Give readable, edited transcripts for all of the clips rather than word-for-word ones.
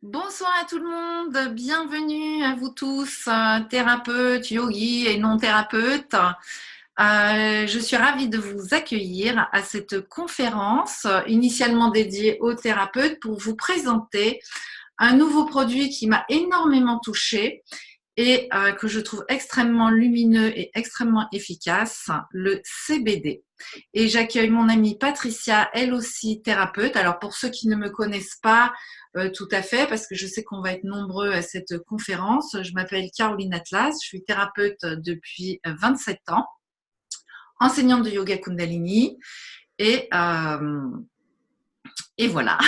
Bonsoir à tout le monde, bienvenue à vous tous, thérapeutes, yogis et non thérapeutes. Je suis ravie de vous accueillir à cette conférence initialement dédiée aux thérapeutes pour vous présenter un nouveau produit qui m'a énormément touchée et que je trouve extrêmement lumineux et extrêmement efficace, le CBD. Et j'accueille mon amie Patricia, elle aussi thérapeute. Alors pour ceux qui ne me connaissent pas tout à fait, parce que je sais qu'on va être nombreux à cette conférence, je m'appelle Caroline Atlas, je suis thérapeute depuis 27 ans, enseignante de yoga Kundalini et voilà.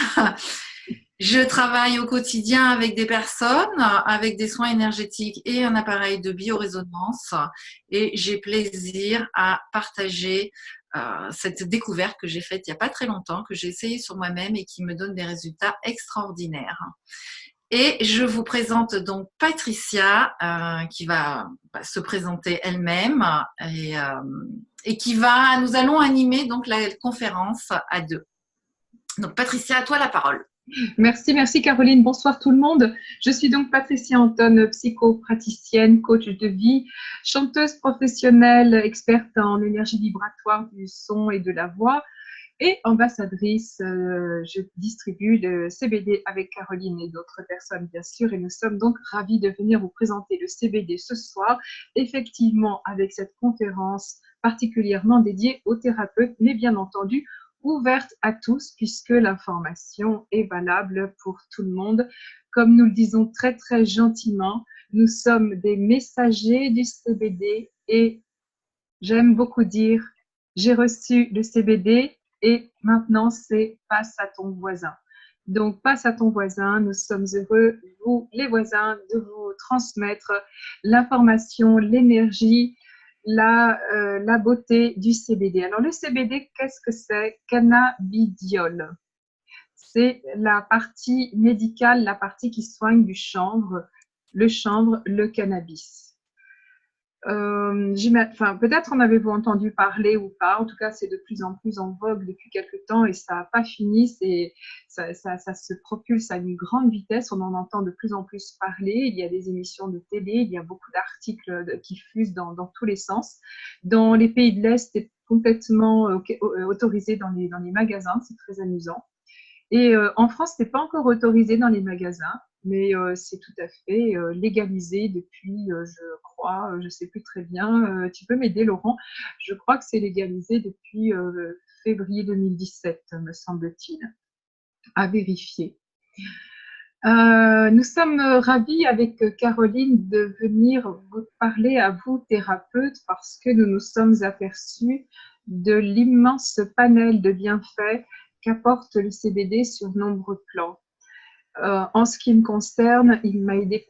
Je travaille au quotidien avec des personnes, avec des soins énergétiques et un appareil de biorésonance. Et j'ai plaisir à partager cette découverte que j'ai faite il n'y a pas très longtemps, que j'ai essayé sur moi-même et qui me donne des résultats extraordinaires. Et je vous présente donc Patricia, qui va se présenter elle-même et nous allons animer donc la conférence à deux. Donc Patricia, à toi la parole. Merci Caroline. Bonsoir tout le monde. Je suis donc Patricia Anton, psychopraticienne, coach de vie, chanteuse professionnelle, experte en énergie vibratoire du son et de la voix et ambassadrice. Je distribue le CBD avec Caroline et d'autres personnes, bien sûr, et nous sommes donc ravis de venir vous présenter le CBD ce soir, effectivement avec cette conférence particulièrement dédiée aux thérapeutes, mais bien entendu ouverte à tous puisque l'information est valable pour tout le monde. Comme nous le disons très très gentiment, nous sommes des messagers du CBD et j'aime beaucoup dire j'ai reçu le CBD et maintenant c'est passe à ton voisin. Donc passe à ton voisin, nous sommes heureux, vous les voisins, de vous transmettre l'information, l'énergie, la beauté du CBD. Alors le CBD, qu'est-ce que c'est? Cannabidiol. C'est la partie médicale, la partie qui soigne du chanvre, le cannabis. Peut-être en avez-vous entendu parler ou pas. En tout cas, c'est de plus en plus en vogue depuis quelques temps et ça n'a pas fini. Ça se propulse à une grande vitesse. On en entend de plus en plus parler. Il y a des émissions de télé, il y a beaucoup d'articles qui fusent dans tous les sens. Dans les pays de l'Est, c'est complètement autorisé dans les magasins. C'est très amusant. Et en France, ce n'est pas encore autorisé dans les magasins, mais c'est tout à fait légalisé depuis, je crois, je ne sais plus très bien, tu peux m'aider Laurent, je crois que c'est légalisé depuis février 2017, me semble-t-il, à vérifier. Nous sommes ravis avec Caroline de venir vous parler à vous, thérapeutes, parce que nous nous sommes aperçus de l'immense panel de bienfaits qu'apporte le CBD sur nombreux plans. En ce qui me concerne, il m'a aidé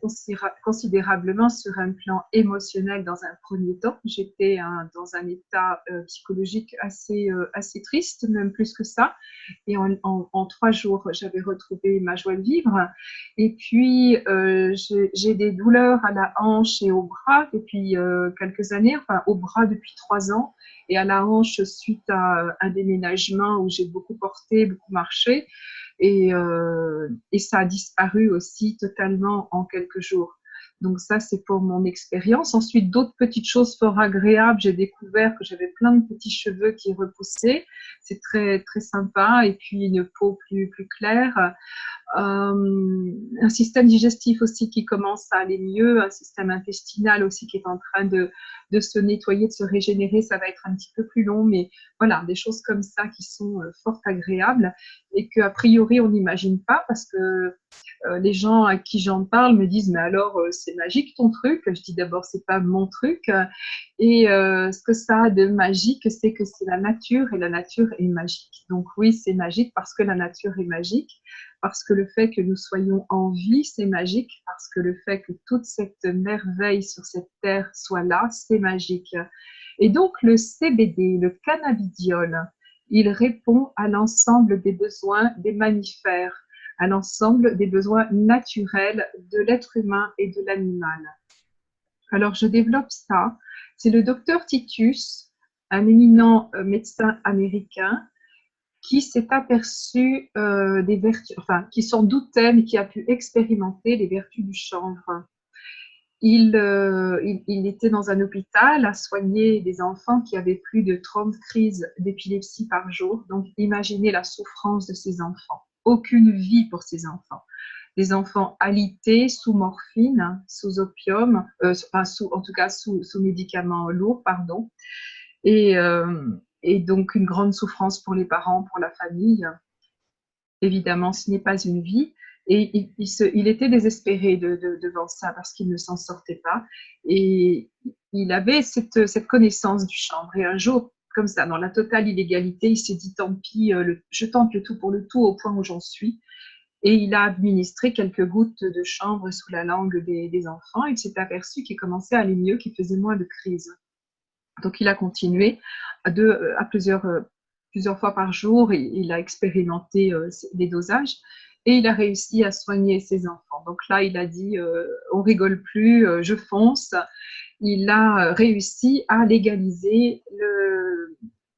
considérablement sur un plan émotionnel dans un premier temps. J'étais dans un état psychologique assez triste, même plus que ça. Et en 3 jours, j'avais retrouvé ma joie de vivre. Et puis, j'ai des douleurs à la hanche et au bras depuis quelques années, enfin au bras depuis 3 ans, et à la hanche suite à un déménagement où j'ai beaucoup porté, beaucoup marché. Et ça a disparu aussi totalement en quelques jours. Donc ça, c'est pour mon expérience. Ensuite, d'autres petites choses fort agréables. J'ai découvert que j'avais plein de petits cheveux qui repoussaient. C'est très, très sympa. Et puis, une peau plus claire. Un système digestif aussi qui commence à aller mieux, un système intestinal aussi qui est en train de se nettoyer, de se régénérer. Ça va être un petit peu plus long, mais voilà, des choses comme ça qui sont fort agréables et qu'a priori on n'imagine pas parce que les gens à qui j'en parle me disent mais alors c'est magique ton truc. Je dis d'abord c'est pas mon truc et ce que ça a de magique c'est que c'est la nature et la nature est magique. Donc oui c'est magique parce que la nature est magique, parce que le fait que nous soyons en vie c'est magique, parce que le fait que toute cette merveille sur cette terre soit là c'est magique. Et donc le CBD, le cannabidiol, il répond à l'ensemble des besoins des mammifères, à l'ensemble des besoins naturels de l'être humain et de l'animal. Alors, je développe ça. C'est le docteur Titus, un éminent médecin américain, qui s'est aperçu des vertus, enfin, qui s'en doutait, mais qui a pu expérimenter les vertus du chanvre. Il était dans un hôpital à soigner des enfants qui avaient plus de 30 crises d'épilepsie par jour. Donc, imaginez la souffrance de ces enfants. Aucune vie pour ces enfants. Des enfants alités, sous morphine, sous opium, enfin, en tout cas sous médicaments lourds, pardon. Et, et donc, une grande souffrance pour les parents, pour la famille. Évidemment, ce n'est pas une vie. Et il était désespéré devant ça parce qu'il ne s'en sortait pas. Et il avait cette connaissance du chanvre. Et un jour, comme ça, dans la totale illégalité, il s'est dit, tant pis, je tente le tout pour le tout au point où j'en suis. Et il a administré quelques gouttes de chanvre sous la langue des enfants. Il s'est aperçu qu'il commençait à aller mieux, qu'il faisait moins de crises. Donc, il a continué à plusieurs fois par jour. Il a expérimenté les dosages et il a réussi à soigner ses enfants. Donc là, il a dit, on rigole plus, je fonce. Il a réussi à légaliser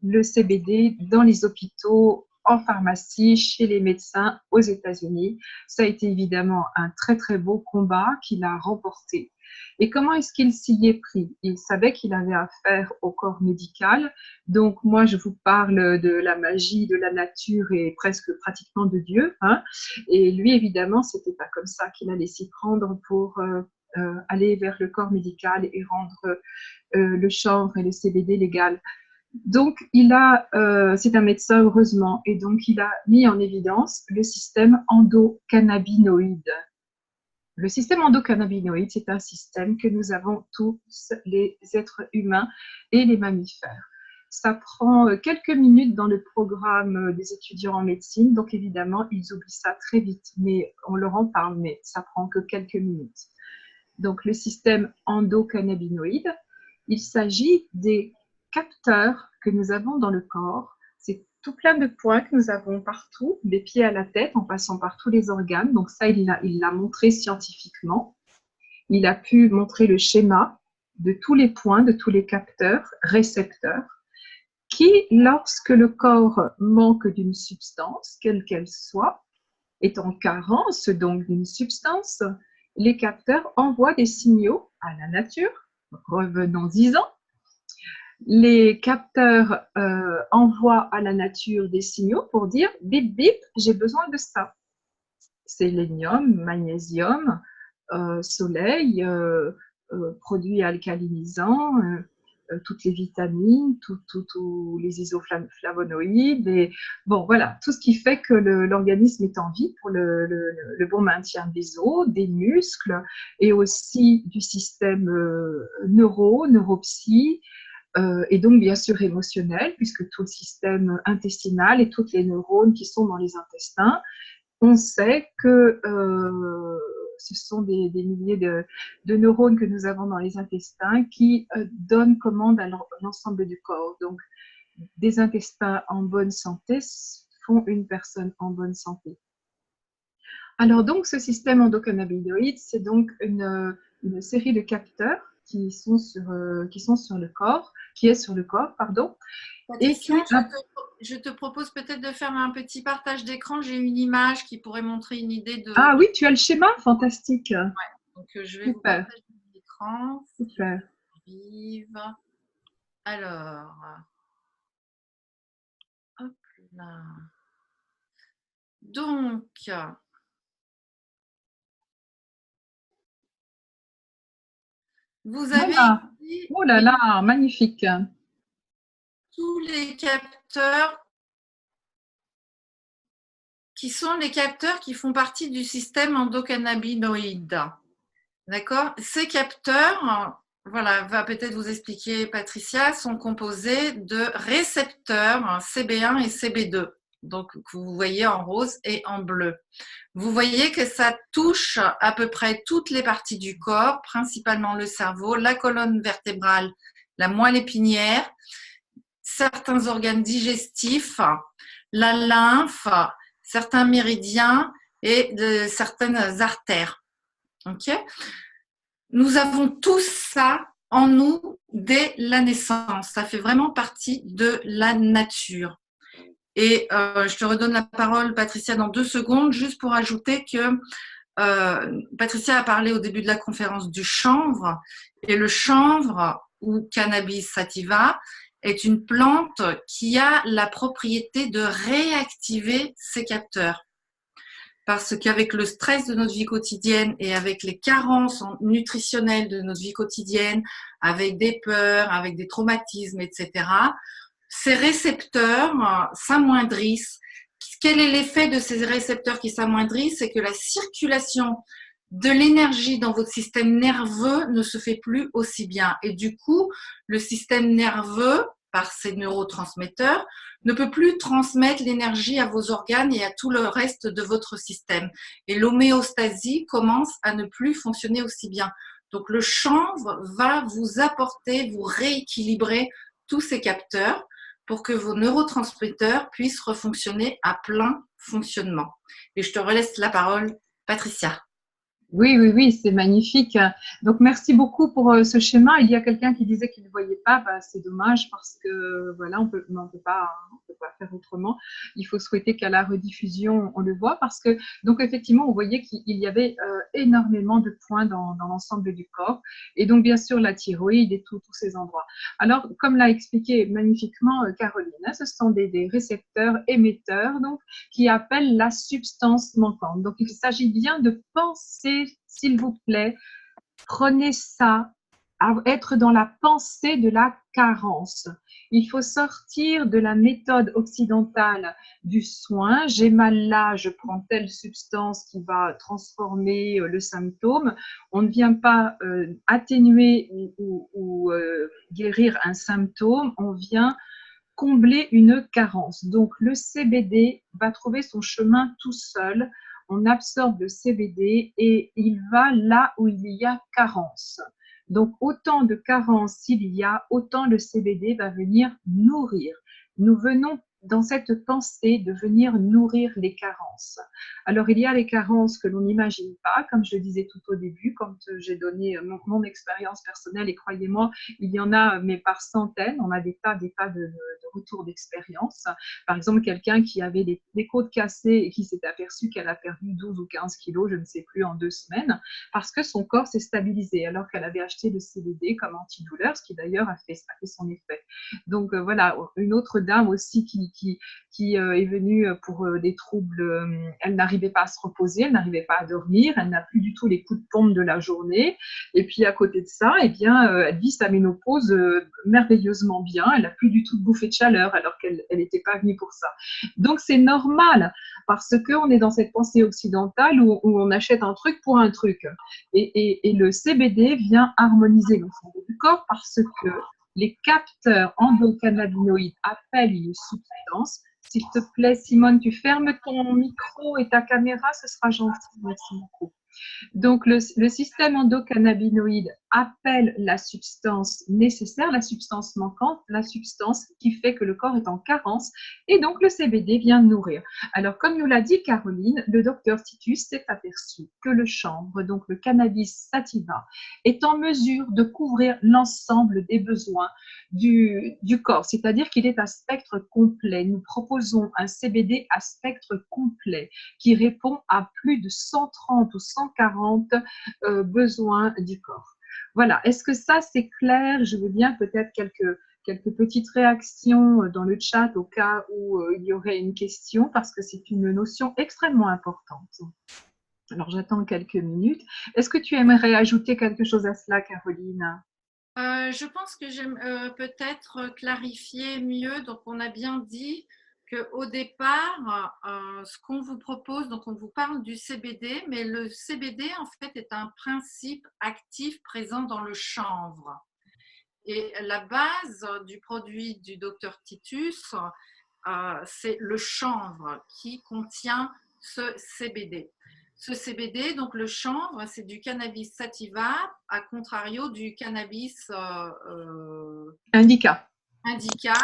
le CBD dans les hôpitaux, en pharmacie, chez les médecins aux États-Unis. Ça a été évidemment un très très beau combat qu'il a remporté. Et comment est-ce qu'il s'y est pris? Il savait qu'il avait affaire au corps médical. Donc moi, je vous parle de la magie, de la nature et presque pratiquement de Dieu. Hein. Et lui, évidemment, c'était pas comme ça qu'il allait s'y prendre pour aller vers le corps médical et rendre le chanvre et le CBD légal. Donc, c'est un médecin, heureusement, et donc il a mis en évidence le système endocannabinoïde. Le système endocannabinoïde, c'est un système que nous avons tous les êtres humains et les mammifères. Ça prend quelques minutes dans le programme des étudiants en médecine, donc évidemment, ils oublient ça très vite, mais on leur en parle, mais ça prend que quelques minutes. Donc, le système endocannabinoïde, il s'agit des capteurs que nous avons dans le corps. C'est tout plein de points que nous avons partout, des pieds à la tête, en passant par tous les organes. Donc ça, il l'a montré scientifiquement. Il a pu montrer le schéma de tous les points, de tous les capteurs, récepteurs, qui, lorsque le corps manque d'une substance, quelle qu'elle soit, est en carence donc d'une substance, les capteurs envoient des signaux à la nature. Revenons-y-en. Les capteurs envoient à la nature des signaux pour dire bip bip, j'ai besoin de ça. Sélénium, magnésium, soleil, produits alcalinisants, toutes les vitamines, tous les isoflavonoïdes, et bon voilà, tout ce qui fait que l'organisme est en vie pour le bon maintien des os, des muscles et aussi du système neuropsy. Et donc, bien sûr, émotionnel, puisque tout le système intestinal et toutes les neurones qui sont dans les intestins, on sait que ce sont des milliers de neurones que nous avons dans les intestins qui donnent commande à l'ensemble du corps. Donc, des intestins en bonne santé font une personne en bonne santé. Alors, donc, ce système endocannabinoïde, c'est donc une série de capteurs qui est sur le corps, pardon. Patricia, je te propose peut-être de faire un petit partage d'écran. J'ai une image qui pourrait montrer une idée de… Ah oui, tu as le schéma? Fantastique. Ouais, donc je vais vous partager l'écran. Super. Alors, hop là. Donc… Vous avez voilà. Ici, oh là là, magnifique. Tous les capteurs qui sont les capteurs qui font partie du système endocannabinoïde. D'accord? Ces capteurs, voilà, va peut-être vous expliquer Patricia, sont composés de récepteurs CB1 et CB2. Donc, que vous voyez en rose et en bleu. Vous voyez que ça touche à peu près toutes les parties du corps, principalement le cerveau, la colonne vertébrale, la moelle épinière, certains organes digestifs, la lymphe, certains méridiens et certaines artères. Ok? Nous avons tout ça en nous dès la naissance. Ça fait vraiment partie de la nature. Et je te redonne la parole, Patricia, dans 2 secondes, juste pour ajouter que Patricia a parlé au début de la conférence du chanvre, et le chanvre ou Cannabis sativa est une plante qui a la propriété de réactiver ses capteurs. Parce qu'avec le stress de notre vie quotidienne et avec les carences nutritionnelles de notre vie quotidienne, avec des peurs, avec des traumatismes, etc., ces récepteurs s'amoindrissent. Quel est l'effet de ces récepteurs qui s'amoindrissent? C'est que la circulation de l'énergie dans votre système nerveux ne se fait plus aussi bien. Et du coup, le système nerveux, par ses neurotransmetteurs, ne peut plus transmettre l'énergie à vos organes et à tout le reste de votre système. Et l'homéostasie commence à ne plus fonctionner aussi bien. Donc le chanvre va vous apporter, vous rééquilibrer tous ces capteurs pour que vos neurotransmetteurs puissent refonctionner à plein fonctionnement. Et je te relaisse la parole, Patricia. Oui, oui, oui, c'est magnifique. Donc, merci beaucoup pour ce schéma. Il y a quelqu'un qui disait qu'il ne voyait pas. Bah, c'est dommage parce que voilà, on peut pas faire autrement. Il faut souhaiter qu'à la rediffusion, on le voit parce que, donc, effectivement, on voyait qu'il y avait énormément de points dans l'ensemble du corps. Et donc, bien sûr, la thyroïde et tous ces endroits. Alors, comme l'a expliqué magnifiquement Caroline, hein, ce sont des récepteurs émetteurs, donc, qui appellent la substance manquante. Donc, il s'agit bien de penser, s'il vous plaît, prenez ça, à être dans la pensée de la carence. Il faut sortir de la méthode occidentale du soin. J'ai mal là, je prends telle substance qui va transformer le symptôme. On ne vient pas atténuer ou guérir un symptôme, on vient combler une carence. Donc, le CBD va trouver son chemin tout seul. On absorbe le CBD et il va là où il y a carence. Donc, autant de carences s'il y a, autant le CBD va venir nourrir. Nous venons dans cette pensée de venir nourrir les carences. Alors, il y a les carences que l'on n'imagine pas, comme je le disais tout au début, quand j'ai donné mon expérience personnelle, et croyez-moi, il y en a, mais par centaines, on a des tas de retours d'expérience. Par exemple, quelqu'un qui avait des côtes cassées et qui s'est aperçu qu'elle a perdu 12 ou 15 kilos, je ne sais plus, en 2 semaines, parce que son corps s'est stabilisé, alors qu'elle avait acheté le CBD comme antidouleur, ce qui d'ailleurs a fait son effet. Donc voilà, une autre dame aussi qui est venue pour des troubles, elle n'arrivait pas à se reposer, elle n'arrivait pas à dormir, elle n'a plus du tout les coups de pompe de la journée. Et puis à côté de ça, eh bien, elle vit sa ménopause merveilleusement bien, elle n'a plus du tout de bouffée de chaleur alors qu'elle n'était pas venue pour ça. Donc c'est normal parce qu'on est dans cette pensée occidentale où on achète un truc pour un truc. Et le CBD vient harmoniser l'ensemble du corps parce que les capteurs endocannabinoïdes appellent une substance. S'il te plaît, Simone, tu fermes ton micro et ta caméra, ce sera gentil. Merci beaucoup. Donc, le système endocannabinoïde appelle la substance nécessaire, la substance manquante, la substance qui fait que le corps est en carence, et donc le CBD vient nourrir. Alors, comme nous l'a dit Caroline, le docteur Titus s'est aperçu que le chanvre, donc le cannabis sativa, est en mesure de couvrir l'ensemble des besoins du corps, c'est-à-dire qu'il est à spectre complet. Nous proposons un CBD à spectre complet qui répond à plus de 130 ou 140 besoins du corps. Voilà, est-ce que ça c'est clair? Je veux bien peut-être quelques petites réactions dans le chat au cas où il y aurait une question parce que c'est une notion extrêmement importante. Alors j'attends quelques minutes. Est-ce que tu aimerais ajouter quelque chose à cela, Caroline? Je pense que j'aime peut-être clarifier mieux. Donc, on a bien dit qu'au départ, ce qu'on vous propose, donc on vous parle du CBD, mais le CBD, en fait, est un principe actif présent dans le chanvre. Et la base du produit du docteur Titus, c'est le chanvre qui contient ce CBD. Ce CBD, donc le chanvre, c'est du cannabis sativa, à contrario du cannabis Indica. indica,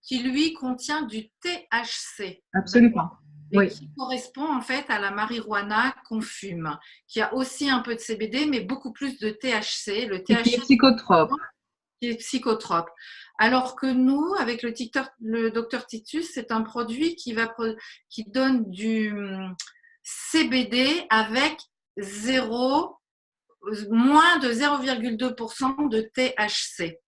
qui lui contient du THC. Absolument. Et Oui. qui correspond en fait à la marijuana qu'on fume, qui a aussi un peu de CBD, mais beaucoup plus de THC. Le Et qui est THC, psychotrope. qui est psychotrope. Alors que nous, avec le docteur Titus, c'est un produit qui donne du CBD avec moins de 0,2% de THC.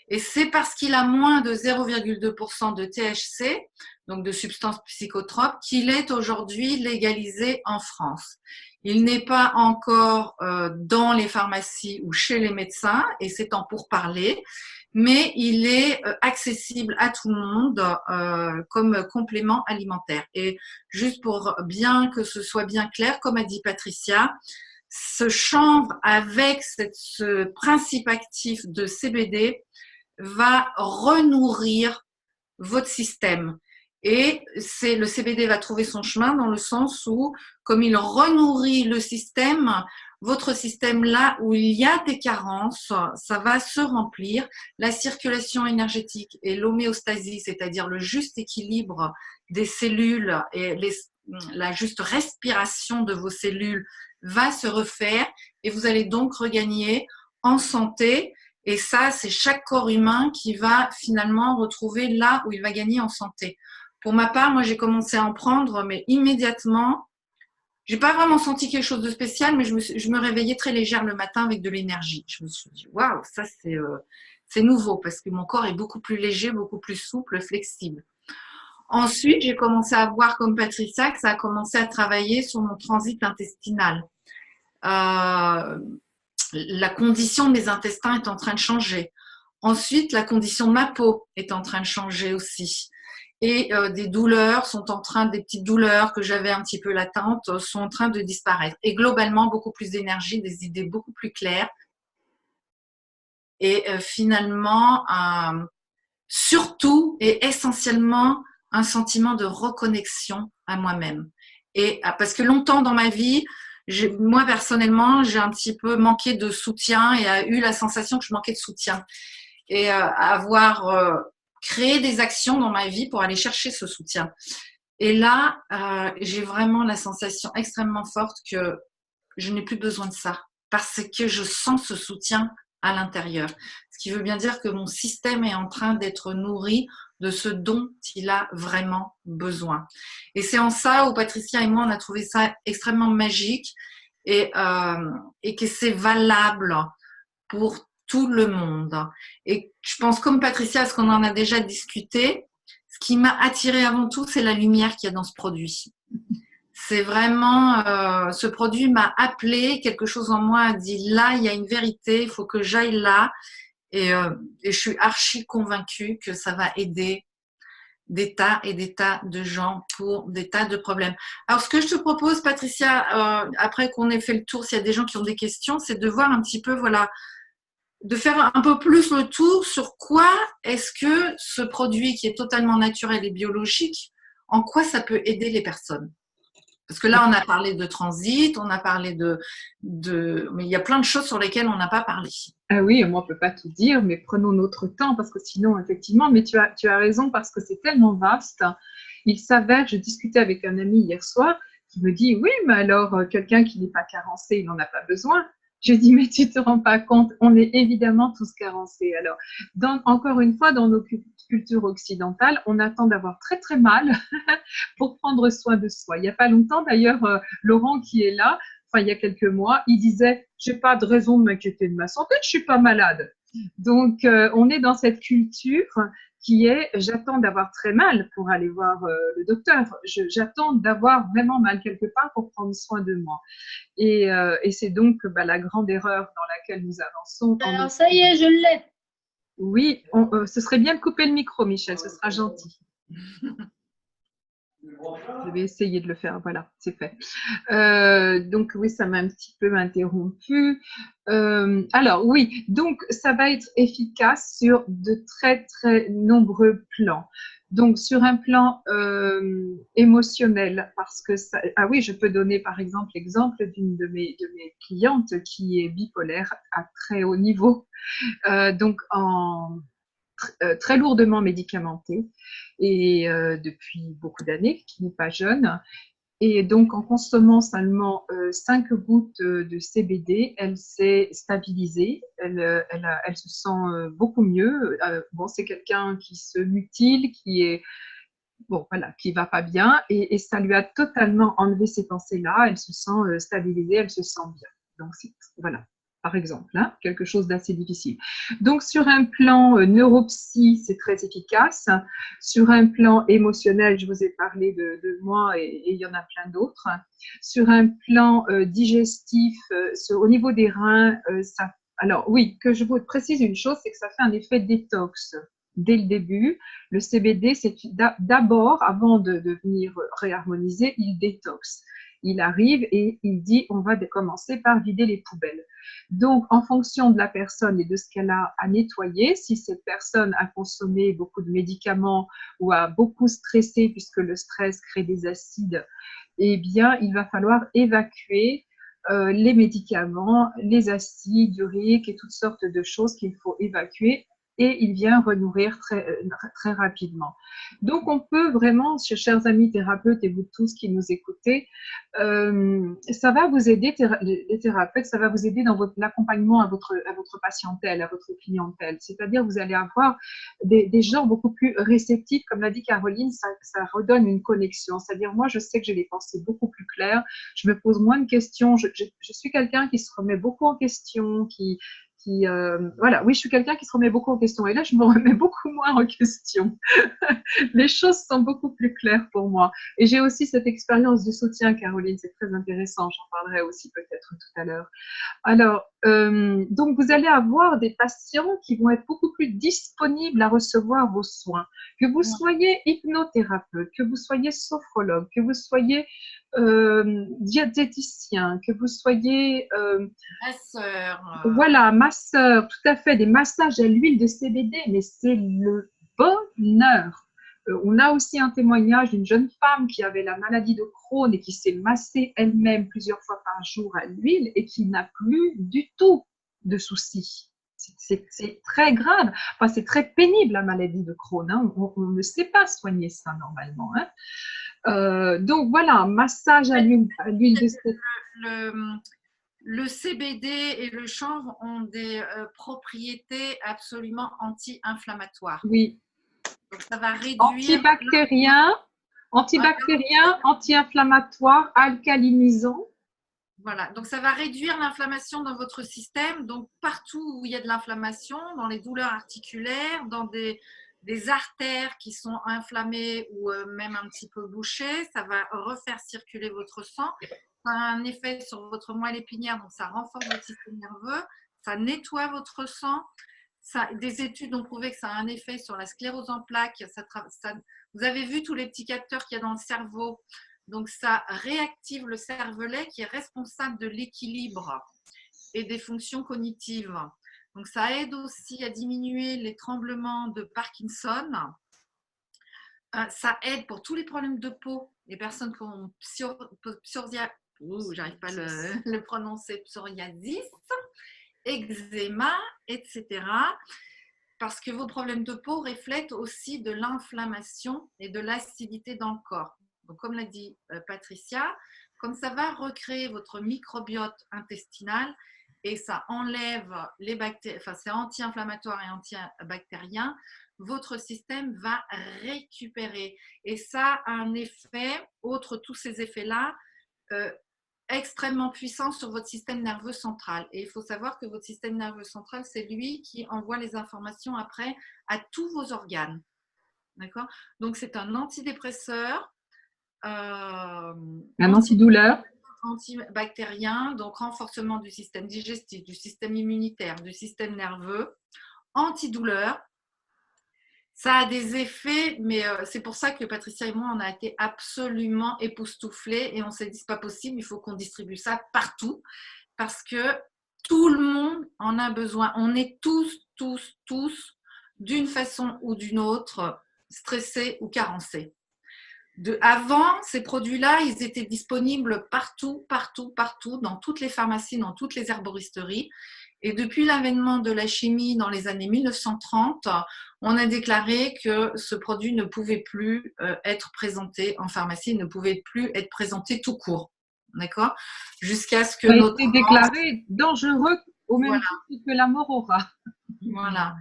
Et c'est parce qu'il a moins de 0,2% de THC, donc de substances psychotropes, qu'il est aujourd'hui légalisé en France. Il n'est pas encore dans les pharmacies ou chez les médecins, et c'est en pourparlers, mais il est accessible à tout le monde comme complément alimentaire. Et juste pour bien que ce soit bien clair, comme a dit Patricia, ce chanvre avec ce principe actif de CBD va renourrir votre système. Et le CBD va trouver son chemin dans le sens où, comme il renourrit le système, votre système là où il y a des carences, ça va se remplir. La circulation énergétique et l'homéostasie, c'est-à-dire le juste équilibre des cellules et la juste respiration de vos cellules va se refaire et vous allez donc regagner en santé. Et ça, c'est chaque corps humain qui va finalement retrouver là où il va gagner en santé. Pour ma part, moi, j'ai commencé à en prendre, mais immédiatement, j'ai pas vraiment senti quelque chose de spécial, mais je me réveillais très légère le matin avec de l'énergie. Je me suis dit, waouh, ça c'est nouveau parce que mon corps est beaucoup plus léger, beaucoup plus souple, flexible. Ensuite, j'ai commencé à voir comme Patricia que ça a commencé à travailler sur mon transit intestinal. La condition de mes intestins est en train de changer. Ensuite, la condition de ma peau est en train de changer aussi. Et des petites douleurs que j'avais un petit peu latentes sont en train de disparaître. Et globalement, beaucoup plus d'énergie, des idées beaucoup plus claires. Et finalement, surtout et essentiellement, un sentiment de reconnexion à moi-même. Et parce que longtemps dans ma vie, moi personnellement, j'ai un petit peu manqué de soutien et a eu la sensation que je manquais de soutien. Et avoir créé des actions dans ma vie pour aller chercher ce soutien. Et là, j'ai vraiment la sensation extrêmement forte que je n'ai plus besoin de ça parce que je sens ce soutien à l'intérieur. Ce qui veut bien dire que mon système est en train d'être nourri de ce dont il a vraiment besoin. Et c'est en ça où Patricia et moi, on a trouvé ça extrêmement magique et que c'est valable pour tout le monde. Et je pense comme Patricia, parce qu'on en a déjà discuté, ce qui m'a attirée avant tout, c'est la lumière qu'il y a dans ce produit. C'est vraiment, ce produit m'a appelé, quelque chose en moi a dit là, il y a une vérité, il faut que j'aille là. Et je suis archi convaincue que ça va aider des tas et des tas de gens pour des tas de problèmes. Alors, ce que je te propose, Patricia, après qu'on ait fait le tour, s'il y a des gens qui ont des questions, c'est de voir un petit peu, voilà, de faire un peu plus le tour sur quoi est-ce que ce produit qui est totalement naturel et biologique, en quoi ça peut aider les personnes. Parce que là, on a parlé de transit, on a parlé mais il y a plein de choses sur lesquelles on n'a pas parlé. Ah oui, moi, on ne peut pas tout dire, mais prenons notre temps parce que sinon, effectivement, mais tu as raison parce que c'est tellement vaste. Il s'avère, je discutais avec un ami hier soir qui me dit, oui, mais alors, quelqu'un qui n'est pas carencé, il n'en a pas besoin. Je dis, mais tu ne te rends pas compte, on est évidemment tous carencés. Alors, encore une fois, dans nos cultures occidentales, on attend d'avoir très très mal pour prendre soin de soi. Il n'y a pas longtemps, d'ailleurs, Laurent qui est là, il y a quelques mois, il disait « j'ai pas de raison de m'inquiéter de ma santé, je suis pas malade ». Donc, on est dans cette culture qui est « j'attends d'avoir très mal pour aller voir le docteur, j'attends d'avoir vraiment mal quelque part pour prendre soin de moi ». Et c'est donc la grande erreur dans laquelle nous avançons. Alors, ça y est, je l'ai. Oui, ce serait bien de couper le micro, Michel, ce sera gentil. Je vais essayer de le faire, voilà, c'est fait. Donc oui, ça m'a un petit peu interrompu. Alors oui, donc ça va être efficace sur de très très nombreux plans. Donc sur un plan émotionnel, parce que ça, ah oui, je peux donner par exemple l'exemple d'une de mes clientes qui est bipolaire à très haut niveau, donc très lourdement médicamentée et depuis beaucoup d'années, qui n'est pas jeune. Et donc, en consommant seulement 5 gouttes de CBD, elle s'est stabilisée, elle se sent beaucoup mieux. Bon, c'est quelqu'un qui se mutile, qui est bon, voilà, qui va pas bien, et ça lui a totalement enlevé ces pensées-là. Elle se sent stabilisée, elle se sent bien. Donc, voilà, par exemple, hein, quelque chose d'assez difficile. Donc, sur un plan neuropsy, c'est très efficace. Sur un plan émotionnel, je vous ai parlé de moi, et il y en a plein d'autres. Sur un plan digestif, au niveau des reins, ça. Alors, oui, que je vous précise une chose, c'est que ça fait un effet détox dès le début. Le CBD, c'est d'abord, avant de venir réharmoniser, il détoxe. Il arrive et il dit, on va commencer par vider les poubelles. Donc, en fonction de la personne et de ce qu'elle a à nettoyer, si cette personne a consommé beaucoup de médicaments ou a beaucoup stressé, puisque le stress crée des acides, eh bien, il va falloir évacuer les médicaments, les acides uriques et toutes sortes de choses qu'il faut évacuer, et il vient renourrir très rapidement. Donc, on peut vraiment, chers amis thérapeutes et vous tous qui nous écoutez, ça va vous aider, les thérapeutes, ça va vous aider dans l'accompagnement à votre patientèle, à votre clientèle. C'est-à-dire, vous allez avoir des gens beaucoup plus réceptifs. Comme l'a dit Caroline, ça redonne une connexion. C'est-à-dire, moi, je sais que j'ai des pensées beaucoup plus claires, je me pose moins de questions, je suis quelqu'un qui se remet beaucoup en question, voilà, oui, je suis quelqu'un qui se remet beaucoup en question. Et là, je me remets beaucoup moins en question. Les choses sont beaucoup plus claires pour moi. Et j'ai aussi cette expérience du soutien, Caroline, c'est très intéressant. J'en parlerai aussi peut-être tout à l'heure. Alors, donc vous allez avoir des patients qui vont être beaucoup plus disponibles à recevoir vos soins. Que vous soyez hypnothérapeute, que vous soyez sophrologue, que vous soyez diététicien, que vous soyez Masseur. voilà, masseur, tout à fait, des massages à l'huile de CBD, mais c'est le bonheur. On a aussi un témoignage d'une jeune femme qui avait la maladie de Crohn et qui s'est massée elle-même plusieurs fois par jour à l'huile et qui n'a plus du tout de soucis. C'est très grave. Enfin, c'est très pénible, la maladie de Crohn, hein. On ne sait pas soigner ça normalement, hein. Donc voilà, massage à l'huile de CBD. Le CBD et le chanvre ont des propriétés absolument anti-inflammatoires. Oui. Donc, ça va réduire… Antibactérien, anti-inflammatoire, alcalinisant. Voilà, donc ça va réduire l'inflammation dans votre système. Donc, partout où il y a de l'inflammation, dans les douleurs articulaires, dans des artères qui sont inflammées ou même un petit peu bouchées, ça va refaire circuler votre sang. Ça a un effet sur votre moelle épinière, donc ça renforce votre système nerveux, ça nettoie votre sang. Des études ont prouvé que ça a un effet sur la sclérose en plaques. Vous avez vu tous les petits capteurs qu'il y a dans le cerveau. Donc, ça réactive le cervelet qui est responsable de l'équilibre et des fonctions cognitives. Donc, ça aide aussi à diminuer les tremblements de Parkinson. Ça aide pour tous les problèmes de peau. Les personnes qui ont j'arrive pas à le prononcer, psoriasis, eczéma, etc. Parce que vos problèmes de peau reflètent aussi de l'inflammation et de l'acidité dans le corps. Donc, comme l'a dit Patricia, comme ça va recréer votre microbiote intestinal et ça enlève les bactéries, enfin c'est anti-inflammatoire et antibactérien, votre système va récupérer. Et ça a un effet, outre tous ces effets-là, extrêmement puissant sur votre système nerveux central. Et il faut savoir que votre système nerveux central, c'est lui qui envoie les informations après à tous vos organes. D'accord ? Donc, c'est un antidépresseur, un antidouleur, antibactérien, donc renforcement du système digestif, du système immunitaire, du système nerveux, antidouleur. Ça a des effets, mais c'est pour ça que Patricia et moi, on a été absolument époustouflés et on s'est dit, c'est pas possible, il faut qu'on distribue ça partout parce que tout le monde en a besoin. On est tous, d'une façon ou d'une autre, stressés ou carencés. Avant, ces produits-là, ils étaient disponibles partout, dans toutes les pharmacies, dans toutes les herboristeries. Et depuis l'avènement de la chimie dans les années 1930, on a déclaré que ce produit ne pouvait plus être présenté en pharmacie, ne pouvait plus être présenté tout court. D'accord? Jusqu'à ce que Ça a notre... été déclaré dangereux au même Voilà, titre que la mort aura. voilà.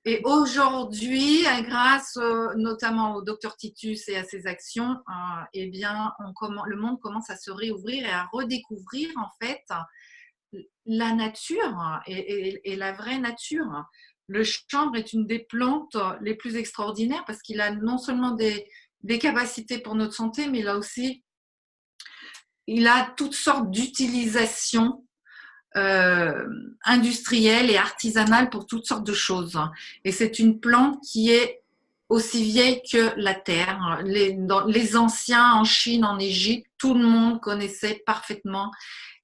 Et aujourd'hui, grâce notamment au docteur Titus et à ses actions, eh bien, le monde commence à se réouvrir et à redécouvrir en fait la nature et la vraie nature. Le chanvre est une des plantes les plus extraordinaires parce qu'il a non seulement des capacités pour notre santé, mais il a toutes sortes d'utilisations industrielles et artisanales pour toutes sortes de choses. Et c'est une plante qui est aussi vieille que la terre. Les anciens en Chine, en Égypte, tout le monde connaissait parfaitement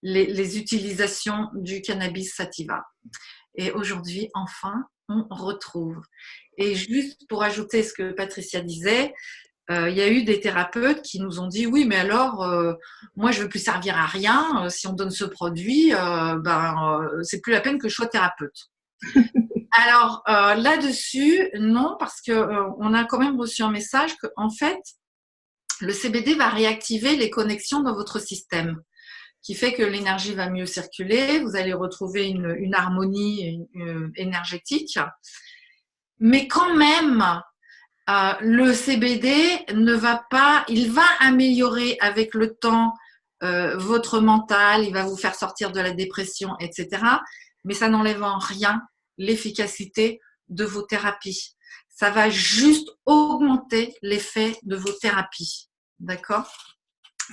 les utilisations du cannabis sativa. Et aujourd'hui, enfin, on retrouve. Et juste pour ajouter ce que Patricia disait, il y a eu des thérapeutes qui nous ont dit oui, mais alors, moi, je ne veux plus servir à rien. Si on donne ce produit, c'est plus la peine que je sois thérapeute. Alors là-dessus, non, parce que on a quand même reçu un message que en fait, le CBD va réactiver les connexions dans votre système, qui fait que l'énergie va mieux circuler, vous allez retrouver une harmonie énergétique. Mais quand même, le CBD ne va pas, il va améliorer avec le temps votre mental, il va vous faire sortir de la dépression, etc. Mais ça n'enlève en rien l'efficacité de vos thérapies. Ça va juste augmenter l'effet de vos thérapies. D'accord?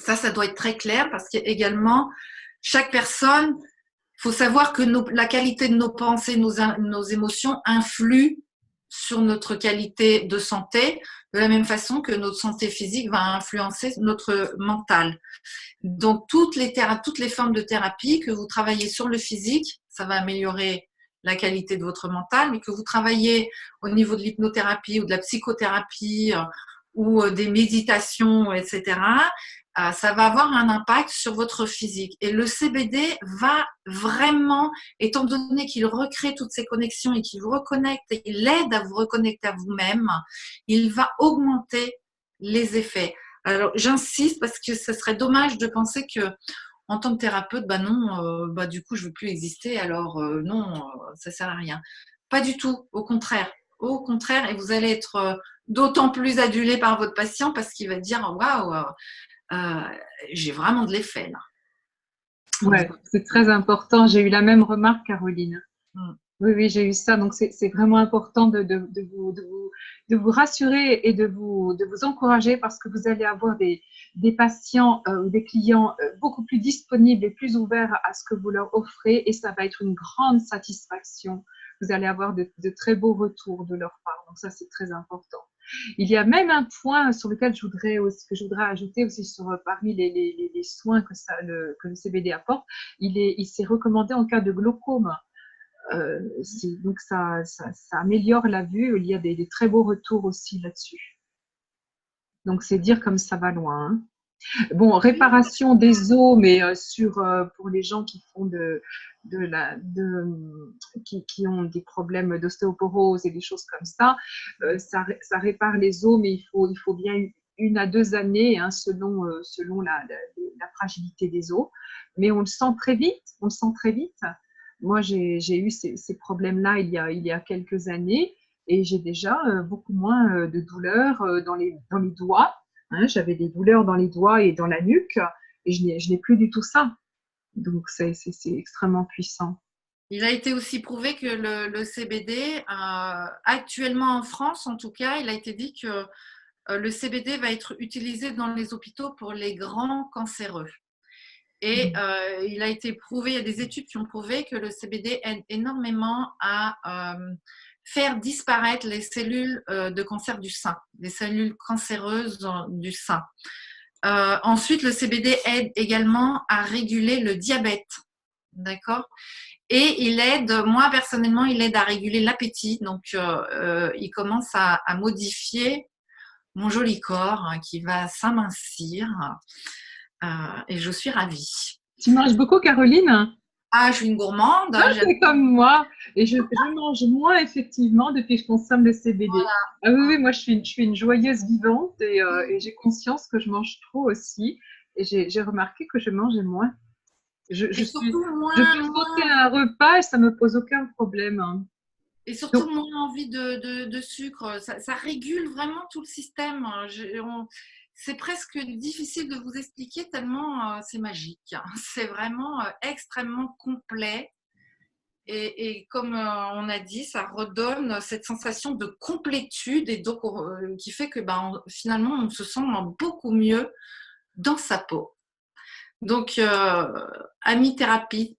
Ça doit être très clair parce qu'également, chaque personne, il faut savoir que la qualité de nos pensées, nos émotions influent sur notre qualité de santé, de la même façon que notre santé physique va influencer notre mental. Donc, toutes les formes de thérapie, que vous travaillez sur le physique, ça va améliorer la qualité de votre mental, mais que vous travaillez au niveau de l'hypnothérapie ou de la psychothérapie ou des méditations, etc., ça va avoir un impact sur votre physique. Et le CBD va vraiment, étant donné qu'il recrée toutes ces connexions et qu'il vous reconnecte, et il aide à vous reconnecter à vous-même, il va augmenter les effets. Alors, j'insiste parce que ce serait dommage de penser que en tant que thérapeute, non, du coup, je ne veux plus exister, alors non, ça ne sert à rien. Pas du tout, au contraire. Au contraire, et vous allez être d'autant plus adulé par votre patient parce qu'il va dire waouh, j'ai vraiment de l'effet là. Ouais, c'est très important. J'ai eu la même remarque, Caroline. Mm. Oui, oui, j'ai eu ça. Donc, c'est vraiment important de vous rassurer et de vous encourager parce que vous allez avoir des patients ou des clients beaucoup plus disponibles et plus ouverts à ce que vous leur offrez et ça va être une grande satisfaction. Vous allez avoir de très beaux retours de leur part. Donc, ça, c'est très important. Il y a même un point sur lequel que je voudrais ajouter aussi parmi les soins que le CBD apporte. Il s'est recommandé en cas de glaucome. Donc ça améliore la vue. Il y a des très beaux retours aussi là-dessus. Donc c'est dire comme ça va loin. Hein. Bon, réparation des os, mais pour les gens qui font qui ont des problèmes d'ostéoporose et des choses comme ça, ça répare les os, mais il faut bien 1 à 2 années hein, selon la fragilité des os. Mais on le sent très vite, on le sent très vite. Moi, j'ai eu ces problèmes-là il y a quelques années et j'ai déjà beaucoup moins de douleurs dans les doigts. Hein, j'avais des douleurs dans les doigts et dans la nuque et je n'ai plus du tout ça. Donc, c'est extrêmement puissant. Il a été aussi prouvé que le CBD, actuellement en France en tout cas, il a été dit que le CBD va être utilisé dans les hôpitaux pour les grands cancéreux. Et il a été prouvé, il y a des études qui ont prouvé que le CBD aide énormément à faire disparaître les cellules de cancer du sein, les cellules cancéreuses du sein. Ensuite, le CBD aide également à réguler le diabète, d'accord? Et il aide, moi personnellement, il aide à réguler l'appétit. Donc, il commence à modifier mon joli corps hein, qui va s'amincir et je suis ravie. Tu manges beaucoup, Caroline? Ah, je suis une gourmande. Ah, c'est comme moi. Et je mange moins effectivement depuis que je consomme le CBD. Ah oui, oui, moi je suis une joyeuse vivante et j'ai conscience que je mange trop aussi. Et j'ai remarqué que je mangeais moins. Et surtout Je peux sauter un repas et ça me pose aucun problème, hein. Donc, moins envie de sucre. Ça régule vraiment tout le système. C'est presque difficile de vous expliquer tellement c'est magique. C'est vraiment extrêmement complet. Et comme on a dit, ça redonne cette sensation de complétude et donc qui fait que finalement on se sent beaucoup mieux dans sa peau. Donc, ami thérapeute,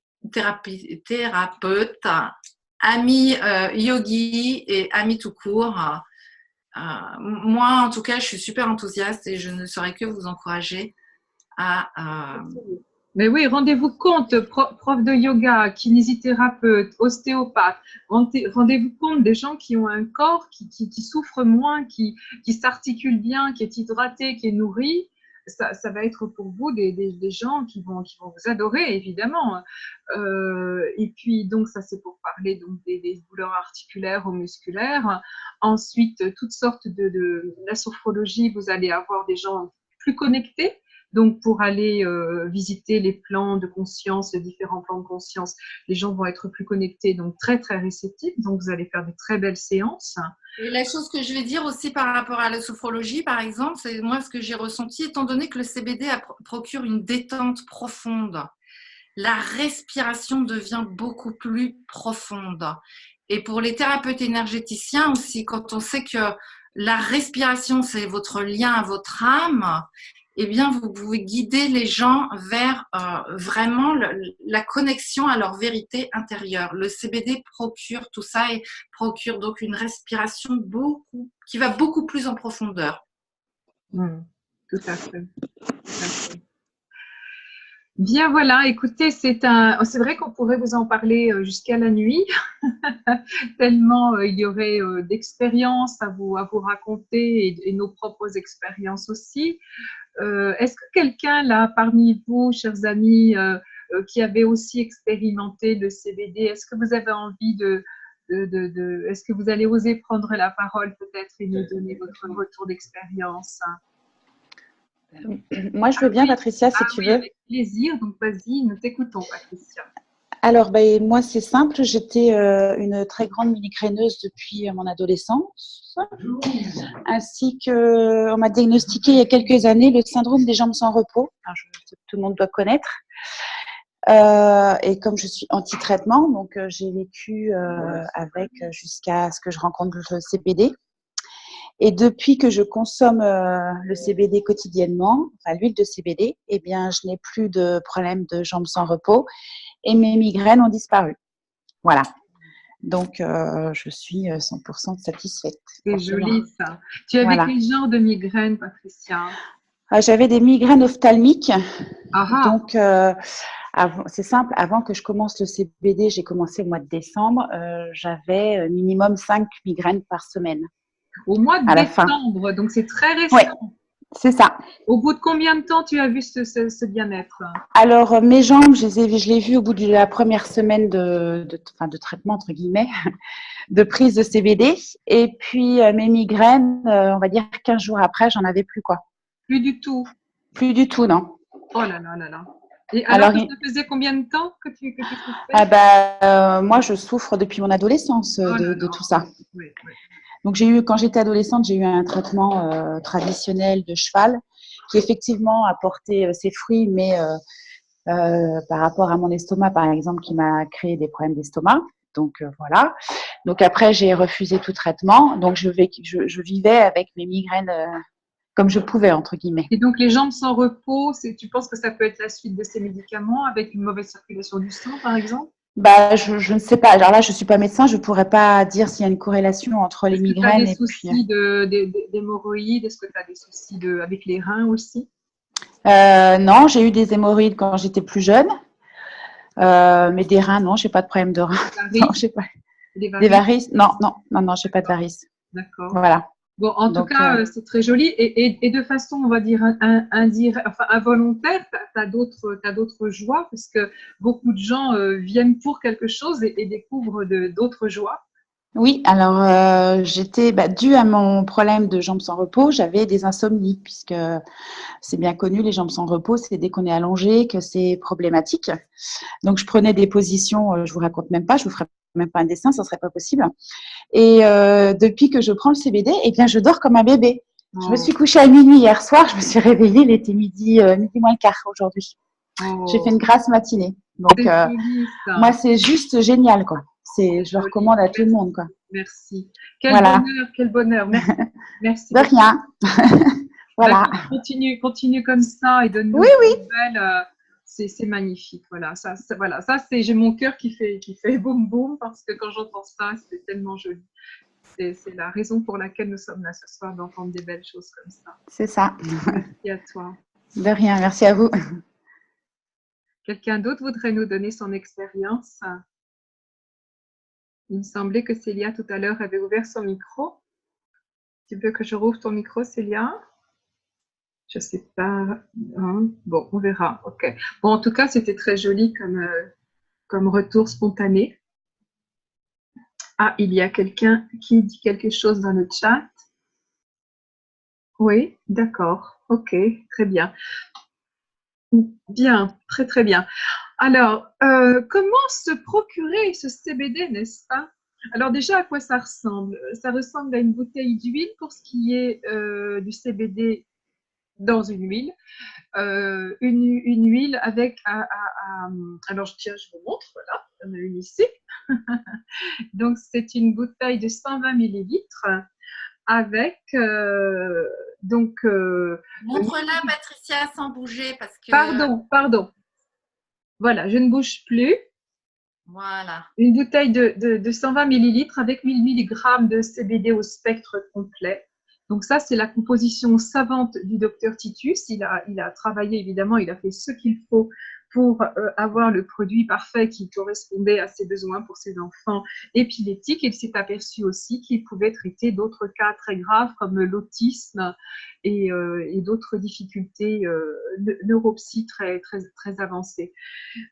ami yogi et ami tout court, moi en tout cas, je suis super enthousiaste et je ne saurais que vous encourager à. mais oui, rendez-vous compte, prof de yoga, kinésithérapeute, ostéopathe, rendez-vous compte des gens qui ont un corps qui souffre moins, qui s'articule bien, qui est hydraté, qui est nourri. Ça va être pour vous des gens qui vont vous adorer, évidemment. Et puis, donc, ça, c'est pour parler donc, des douleurs articulaires ou musculaires. Ensuite, toutes sortes la sophrologie, vous allez avoir des gens plus connectés. Donc, pour aller visiter les plans de conscience, les différents plans de conscience, les gens vont être plus connectés, donc très, très réceptifs. Donc, vous allez faire de très belles séances. Et la chose que je vais dire aussi par rapport à la sophrologie, par exemple, c'est moi ce que j'ai ressenti, étant donné que le CBD procure une détente profonde, la respiration devient beaucoup plus profonde. Et pour les thérapeutes énergéticiens aussi, quand on sait que la respiration, c'est votre lien à votre âme, eh bien, vous pouvez guider les gens vers vraiment la connexion à leur vérité intérieure. Le CBD procure tout ça et procure donc une respiration qui va beaucoup plus en profondeur. Tout à fait. Tout à fait. Bien, voilà, écoutez, c'est vrai qu'on pourrait vous en parler jusqu'à la nuit, tellement il y aurait d'expériences à vous raconter et nos propres expériences aussi. Est-ce que quelqu'un là parmi vous, chers amis, qui avait aussi expérimenté le CBD, est-ce que vous avez envie est-ce que vous allez oser prendre la parole peut-être et nous donner votre retour d'expérience? Moi, je veux bien, Patricia, si tu veux. Avec plaisir. Donc, vas-y, nous t'écoutons, Patricia. Alors, moi, c'est simple. J'étais une très grande migraineuse depuis mon adolescence, ainsi que on m'a diagnostiqué il y a quelques années le syndrome des jambes sans repos. Alors, tout le monde doit connaître. Et comme je suis anti-traitement, donc j'ai vécu avec jusqu'à ce que je rencontre le CBD. Et depuis que je consomme le CBD quotidiennement, enfin l'huile de CBD, eh bien, je n'ai plus de problème de jambes sans repos et mes migraines ont disparu. Voilà. Donc, je suis 100% satisfaite. C'est joli ça. Tu avais quel genre de migraine, Patricia? J'avais des migraines ophtalmiques. Aha. Donc, c'est simple. Avant que je commence le CBD, j'ai commencé au mois de décembre. J'avais minimum 5 migraines par semaine. Au mois de décembre, donc c'est très récent. Oui, c'est ça. Au bout de combien de temps tu as vu ce bien-être? Alors, mes jambes, je l'ai vu au bout de la première semaine de traitement, entre guillemets, de prise de CBD. Et puis, mes migraines, on va dire 15 jours après, j'en avais plus, quoi. Plus du tout? Plus du tout, non. Oh là là là là. Et alors, ça faisait combien de temps que tu souffrais? Moi, je souffre depuis mon adolescence de tout ça. Oui, oui. Donc, quand j'étais adolescente, j'ai eu un traitement traditionnel de cheval qui effectivement a porté ses fruits, mais par rapport à mon estomac, par exemple, qui m'a créé des problèmes d'estomac. Donc, voilà. Donc, après, j'ai refusé tout traitement. Donc, je vivais avec mes migraines comme je pouvais, entre guillemets. Et donc, les jambes sans repos, tu penses que ça peut être la suite de ces médicaments avec une mauvaise circulation du sang, par exemple? Je ne sais pas. Alors là, je ne suis pas médecin, je ne pourrais pas dire s'il y a une corrélation entre les migraines et puis… Est-ce que tu as des soucis d'hémorroïdes? Est-ce que tu as des soucis avec les reins aussi? Non, j'ai eu des hémorroïdes quand j'étais plus jeune. Mais des reins, non, je n'ai pas de problème de reins. Non, j'ai pas. Des varices? Non, je n'ai pas de varices. D'accord. Voilà. Bon, en tout Donc, cas, c'est très joli. Et de façon, on va dire, enfin, involontaire, tu as d'autres joies parce que beaucoup de gens viennent pour quelque chose et découvrent d'autres joies. oui, alors j'étais, dû à mon problème de jambes sans repos, j'avais des insomnies, puisque c'est bien connu, les jambes sans repos, c'est dès qu'on est allongé que c'est problématique. Donc, je prenais des positions, je vous raconte même pas, je vous ferai même pas un dessin, ça serait pas possible. Et depuis que je prends le CBD, eh bien, je dors comme un bébé. Je me Oh, suis couchée à minuit hier soir, je me suis réveillée, il était midi moins le quart aujourd'hui. J'ai fait une oh, grasse matinée. Donc, c'est joli moi, ça. c'est juste génial, quoi. C'est Je le joli. recommande à tout le monde, quoi. Merci, merci. Quel Voilà. bonheur, quel bonheur. Merci, merci De beaucoup. rien. Bah, Voilà. continue comme ça et donne-nous Oui, des oui. nouvelles. C'est magnifique. Voilà, voilà, ça c'est, j'ai mon cœur qui fait boum boum parce que quand j'entends ça, c'est tellement joli. C'est la raison pour laquelle nous sommes là ce soir, d'entendre des belles choses comme ça. C'est ça. Merci à toi. De rien. Merci à vous. Quelqu'un d'autre voudrait nous donner son expérience? Il me semblait que Célia tout à l'heure avait ouvert son micro. Tu veux que je rouvre ton micro, Célia? Je sais pas. Hein. Bon, on verra. Ok. Bon, en tout cas, c'était très joli comme retour spontané. Ah, il y a quelqu'un qui dit quelque chose dans le chat. Oui, d'accord. Ok, très bien. Bien, très très bien. Alors, comment se procurer ce CBD, n'est-ce pas? Alors déjà, à quoi ça ressemble? Ça ressemble à une bouteille d'huile pour ce qui est du CBD dans une huile. Une huile avec, alors tiens, je vous montre, voilà, on a une ici. Donc, c'est une bouteille de 120 millilitres avec, donc, Montre-la, Patricia, sans bouger, parce que pardon, voilà, je ne bouge plus. voilà. Une bouteille de 120 millilitres avec 1000 milligrammes de CBD au spectre complet. Donc ça, c'est la composition savante du docteur Titus. Il a travaillé, évidemment, il a fait ce qu'il faut pour avoir le produit parfait qui correspondait à ses besoins pour ses enfants épileptiques. Il s'est aperçu aussi qu'il pouvait traiter d'autres cas très graves comme l'autisme et d'autres difficultés neuropsy très avancées.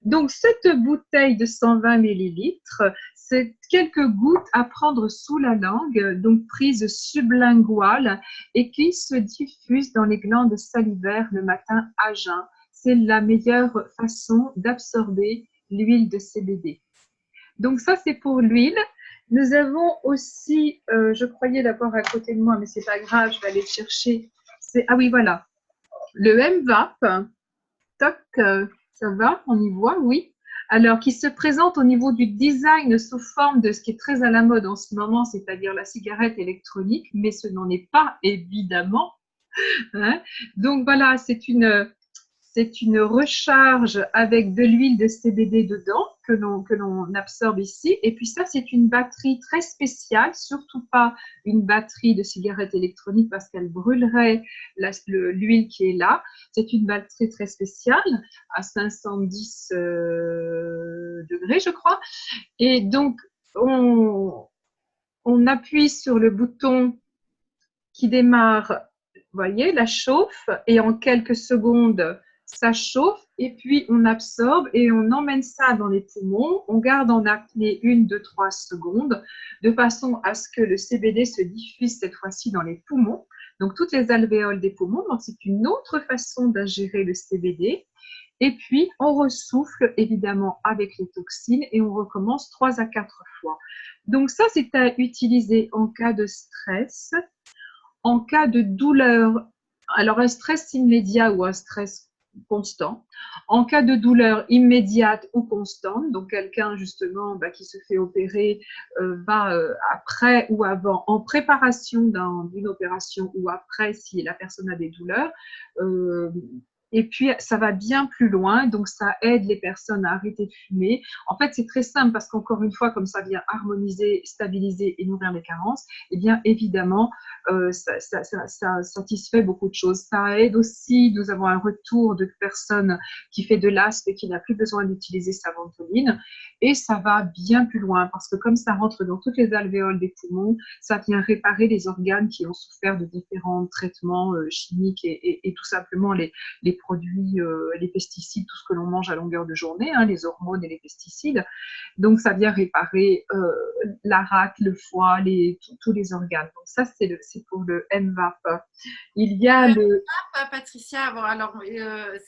Donc, cette bouteille de 120 millilitres, c'est quelques gouttes à prendre sous la langue, donc prise sublinguale, et qui se diffuse dans les glandes salivaires le matin à jeun. C'est la meilleure façon d'absorber l'huile de CBD. Donc, ça, c'est pour l'huile. Nous avons aussi, je croyais l'avoir à côté de moi, mais c'est pas grave, je vais aller le chercher. Ah oui, voilà, le MVAP. Toc, ça va, on y voit, oui. Alors, qui se présente au niveau du design sous forme de ce qui est très à la mode en ce moment, c'est-à-dire la cigarette électronique, mais ce n'en est pas, évidemment. Hein. Donc voilà, c'est une recharge avec de l'huile de CBD dedans que l'on absorbe ici. Et puis ça, c'est une batterie très spéciale, surtout pas une batterie de cigarette électronique parce qu'elle brûlerait l'huile qui est là. C'est une batterie très spéciale à 510 degrés, je crois. Et donc, on appuie sur le bouton qui démarre, vous voyez, la chauffe, et en quelques secondes, ça chauffe, et puis on absorbe et on emmène ça dans les poumons. On garde en apnée 1, 2, 3 secondes, de façon à ce que le CBD se diffuse cette fois-ci dans les poumons, donc toutes les alvéoles des poumons. Donc c'est une autre façon d'ingérer le CBD. Et puis, on ressouffle évidemment avec les toxines et on recommence 3 à 4 fois. Donc ça, c'est à utiliser en cas de stress, en cas de douleur, alors un stress immédiat ou un stress constant, en cas de douleur immédiate ou constante, donc quelqu'un justement qui se fait opérer va après ou avant, en préparation d'une opération ou après si la personne a des douleurs, Et puis, ça va bien plus loin, donc ça aide les personnes à arrêter de fumer. En fait, c'est très simple parce qu'encore une fois, comme ça vient harmoniser, stabiliser et nourrir les carences, eh bien, évidemment, ça satisfait beaucoup de choses. Ça aide aussi, nous avons un retour de personnes qui fait de l'asthme et qui n'a plus besoin d'utiliser sa ventoline. Et ça va bien plus loin parce que comme ça rentre dans toutes les alvéoles des poumons, ça vient réparer les organes qui ont souffert de différents traitements chimiques et tout simplement les produits, les pesticides, tout ce que l'on mange à longueur de journée, hein, les hormones et les pesticides. Donc, ça vient réparer la rate, le foie, tous les organes. Donc, ça, c'est pour le MVAP. Il y a le... Patricia, alors,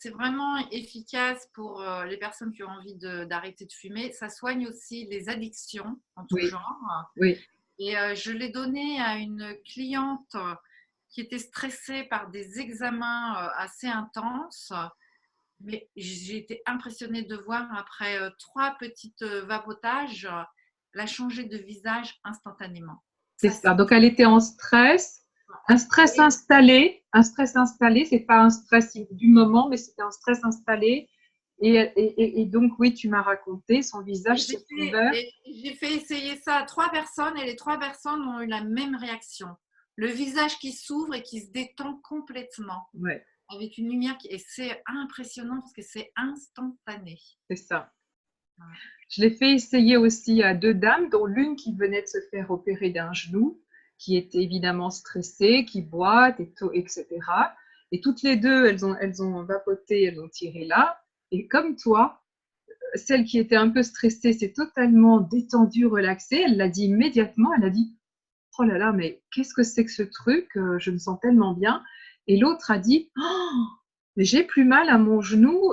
c'est vraiment efficace pour les personnes qui ont envie d'arrêter de fumer. Ça soigne aussi les addictions en tout genre. Oui. Et je l'ai donné à une cliente qui était stressée par des examens assez intenses. Mais j'ai été impressionnée de voir après 3 petites vapotages, elle a changé de visage instantanément. C'est ça. Donc, elle était en stress. Un stress installé, c'est pas un stress du moment, mais c'était un stress installé. Et donc, oui, tu m'as raconté, son visage s'est ouvert. J'ai fait essayer ça à 3 personnes et les 3 personnes ont eu la même réaction. Le visage qui s'ouvre et qui se détend complètement. Ouais. Avec une lumière et c'est impressionnant parce que c'est instantané. C'est ça. Ouais. Je l'ai fait essayer aussi à 2 dames, dont l'une qui venait de se faire opérer d'un genou, qui était évidemment stressée, qui boite, etc. Et toutes les deux, elles ont vapoté, elles ont tiré là. Et comme toi, celle qui était un peu stressée s'est totalement détendue, relaxée. Elle l'a dit immédiatement, elle a dit « Oh là là, mais qu'est-ce que c'est que ce truc? Je me sens tellement bien. » Et l'autre a dit oh, « Mais j'ai plus mal à mon genou.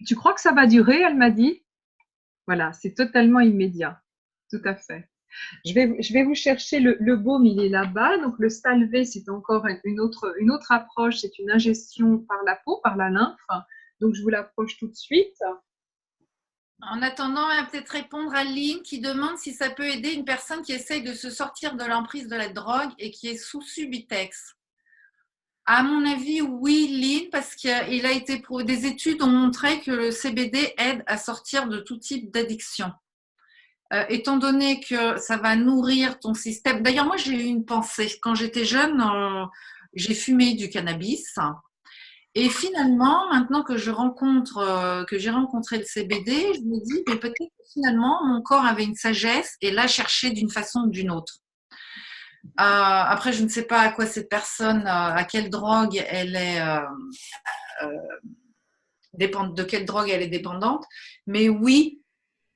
Tu crois que ça va durer ?» Elle m'a dit. Voilà, c'est totalement immédiat. Tout à fait. Je vais vous chercher le baume, il est là-bas. Donc, le salvé, c'est encore une autre approche. C'est une ingestion par la peau, par la lymphe. Donc, je vous l'approche tout de suite. En attendant, on va peut-être répondre à Lynn qui demande si ça peut aider une personne qui essaye de se sortir de l'emprise de la drogue et qui est sous Subutex. À mon avis, oui, Lynn, parce qu'il a été prouvé, des études ont montré que le CBD aide à sortir de tout type d'addiction. Étant donné que ça va nourrir ton système. D'ailleurs, moi, j'ai eu une pensée. Quand j'étais jeune, j'ai fumé du cannabis. Et finalement, maintenant que j'ai rencontré le CBD, je me dis, mais peut-être que finalement, mon corps avait une sagesse et l'a cherché d'une façon ou d'une autre. Après, je ne sais pas à quoi cette personne, à quelle drogue elle est de quelle drogue elle est dépendante, mais oui,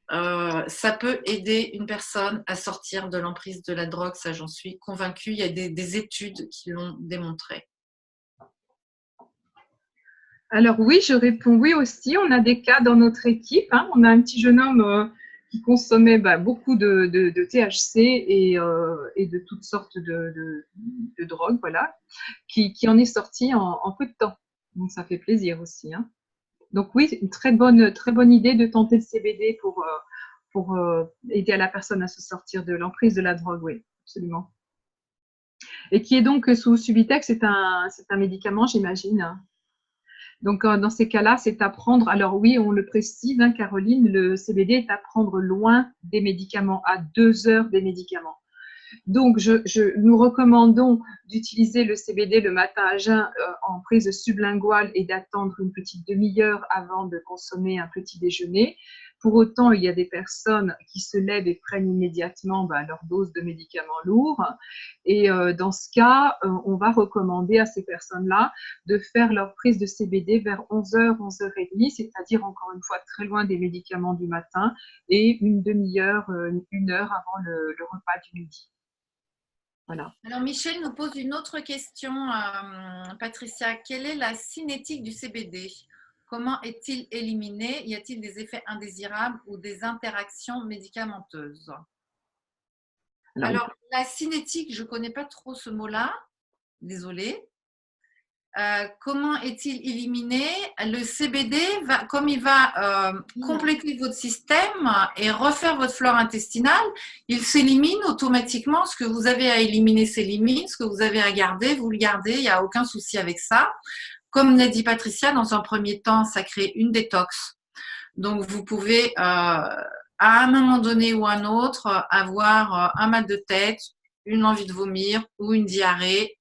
ça peut aider une personne à sortir de l'emprise de la drogue, ça j'en suis convaincue. Il y a des études qui l'ont démontré. Alors oui, je réponds oui aussi. On a des cas dans notre équipe. Hein. On a un petit jeune homme qui consommait beaucoup de THC et de toutes sortes de drogues, voilà, qui en est sorti en peu de temps. Donc ça fait plaisir aussi. Hein. Donc oui, une très bonne idée de tenter le CBD pour aider à la personne à se sortir de l'emprise de la drogue, oui, absolument. Et qui est donc sous Subutex, c'est un médicament, j'imagine. Hein. Donc, dans ces cas-là, c'est à prendre. Alors oui, on le précise, hein, Caroline, le CBD est à prendre loin des médicaments, à 2 heures des médicaments. Donc, nous recommandons d'utiliser le CBD le matin à jeun en prise sublinguale et d'attendre une petite demi-heure avant de consommer un petit déjeuner. Pour autant, il y a des personnes qui se lèvent et prennent immédiatement leur dose de médicaments lourds. Et dans ce cas, on va recommander à ces personnes-là de faire leur prise de CBD vers 11h, 11h30, c'est-à-dire encore une fois très loin des médicaments du matin et une demi-heure, 1 heure avant le repas du midi. Voilà. Alors, Michel nous pose une autre question, Patricia. Quelle est la cinétique du CBD? Comment est-il éliminé? Y a-t-il des effets indésirables ou des interactions médicamenteuses? Alors, la cinétique, je ne connais pas trop ce mot-là. Désolée. Comment est-il éliminé? Le CBD, comme il va compléter votre système et refaire votre flore intestinale, il s'élimine automatiquement. Ce que vous avez à éliminer s'élimine. Ce que vous avez à garder, vous le gardez. Il n'y a aucun souci avec ça. comme l'a dit Patricia, dans un premier temps, ça crée une détox. Donc, vous pouvez, à un moment donné ou un autre, avoir un mal de tête, une envie de vomir ou une diarrhée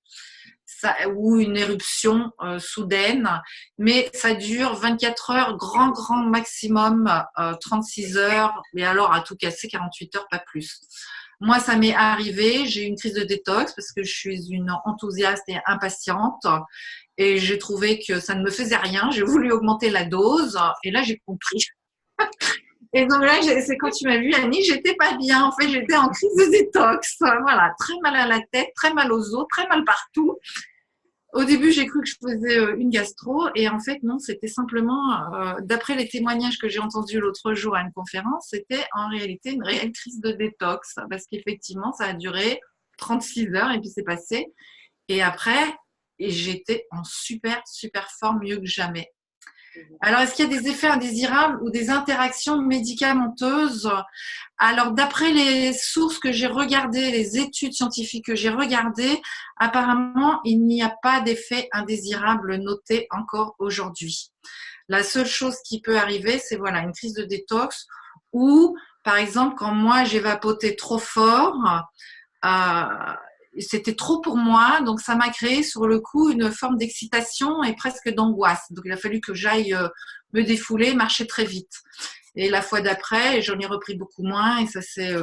ou une éruption soudaine, mais ça dure 24 heures, grand maximum 36 heures, mais alors à tout casser 48 heures, pas plus. Moi, ça m'est arrivé, j'ai eu une crise de détox parce que je suis une enthousiaste et impatiente et j'ai trouvé que ça ne me faisait rien. J'ai voulu augmenter la dose et là, j'ai compris. Et donc là, c'est quand tu m'as vu, Annie, j'étais pas bien. En fait, j'étais en crise de détox. Voilà, très mal à la tête, très mal aux os, très mal partout. Au début, j'ai cru que je faisais une gastro et en fait, non, c'était simplement, d'après les témoignages que j'ai entendus l'autre jour à une conférence, c'était en réalité une réelle crise de détox parce qu'effectivement, ça a duré 36 heures et puis c'est passé. Et après, j'étais en super forme, mieux que jamais. Alors, est-ce qu'il y a des effets indésirables ou des interactions médicamenteuses? Alors, d'après les sources que j'ai regardées, les études scientifiques que j'ai regardées, apparemment, il n'y a pas d'effet indésirable noté encore aujourd'hui. La seule chose qui peut arriver, c'est voilà, une crise de détox ou, par exemple, quand moi, j'ai vapoté trop fort, c'était trop pour moi, donc ça m'a créé sur le coup une forme d'excitation et presque d'angoisse. Donc il a fallu que j'aille me défouler, marcher très vite. Et la fois d'après, j'en ai repris beaucoup moins et ça s'est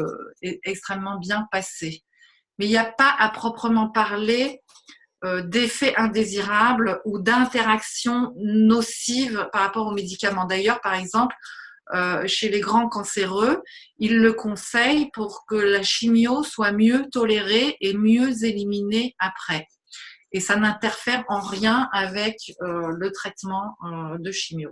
extrêmement bien passé. Mais il n'y a pas à proprement parler d'effets indésirables ou d'interactions nocives par rapport aux médicaments. D'ailleurs, par exemple, chez les grands cancéreux, ils le conseillent pour que la chimio soit mieux tolérée et mieux éliminée après. Et ça n'interfère en rien avec le traitement de chimio.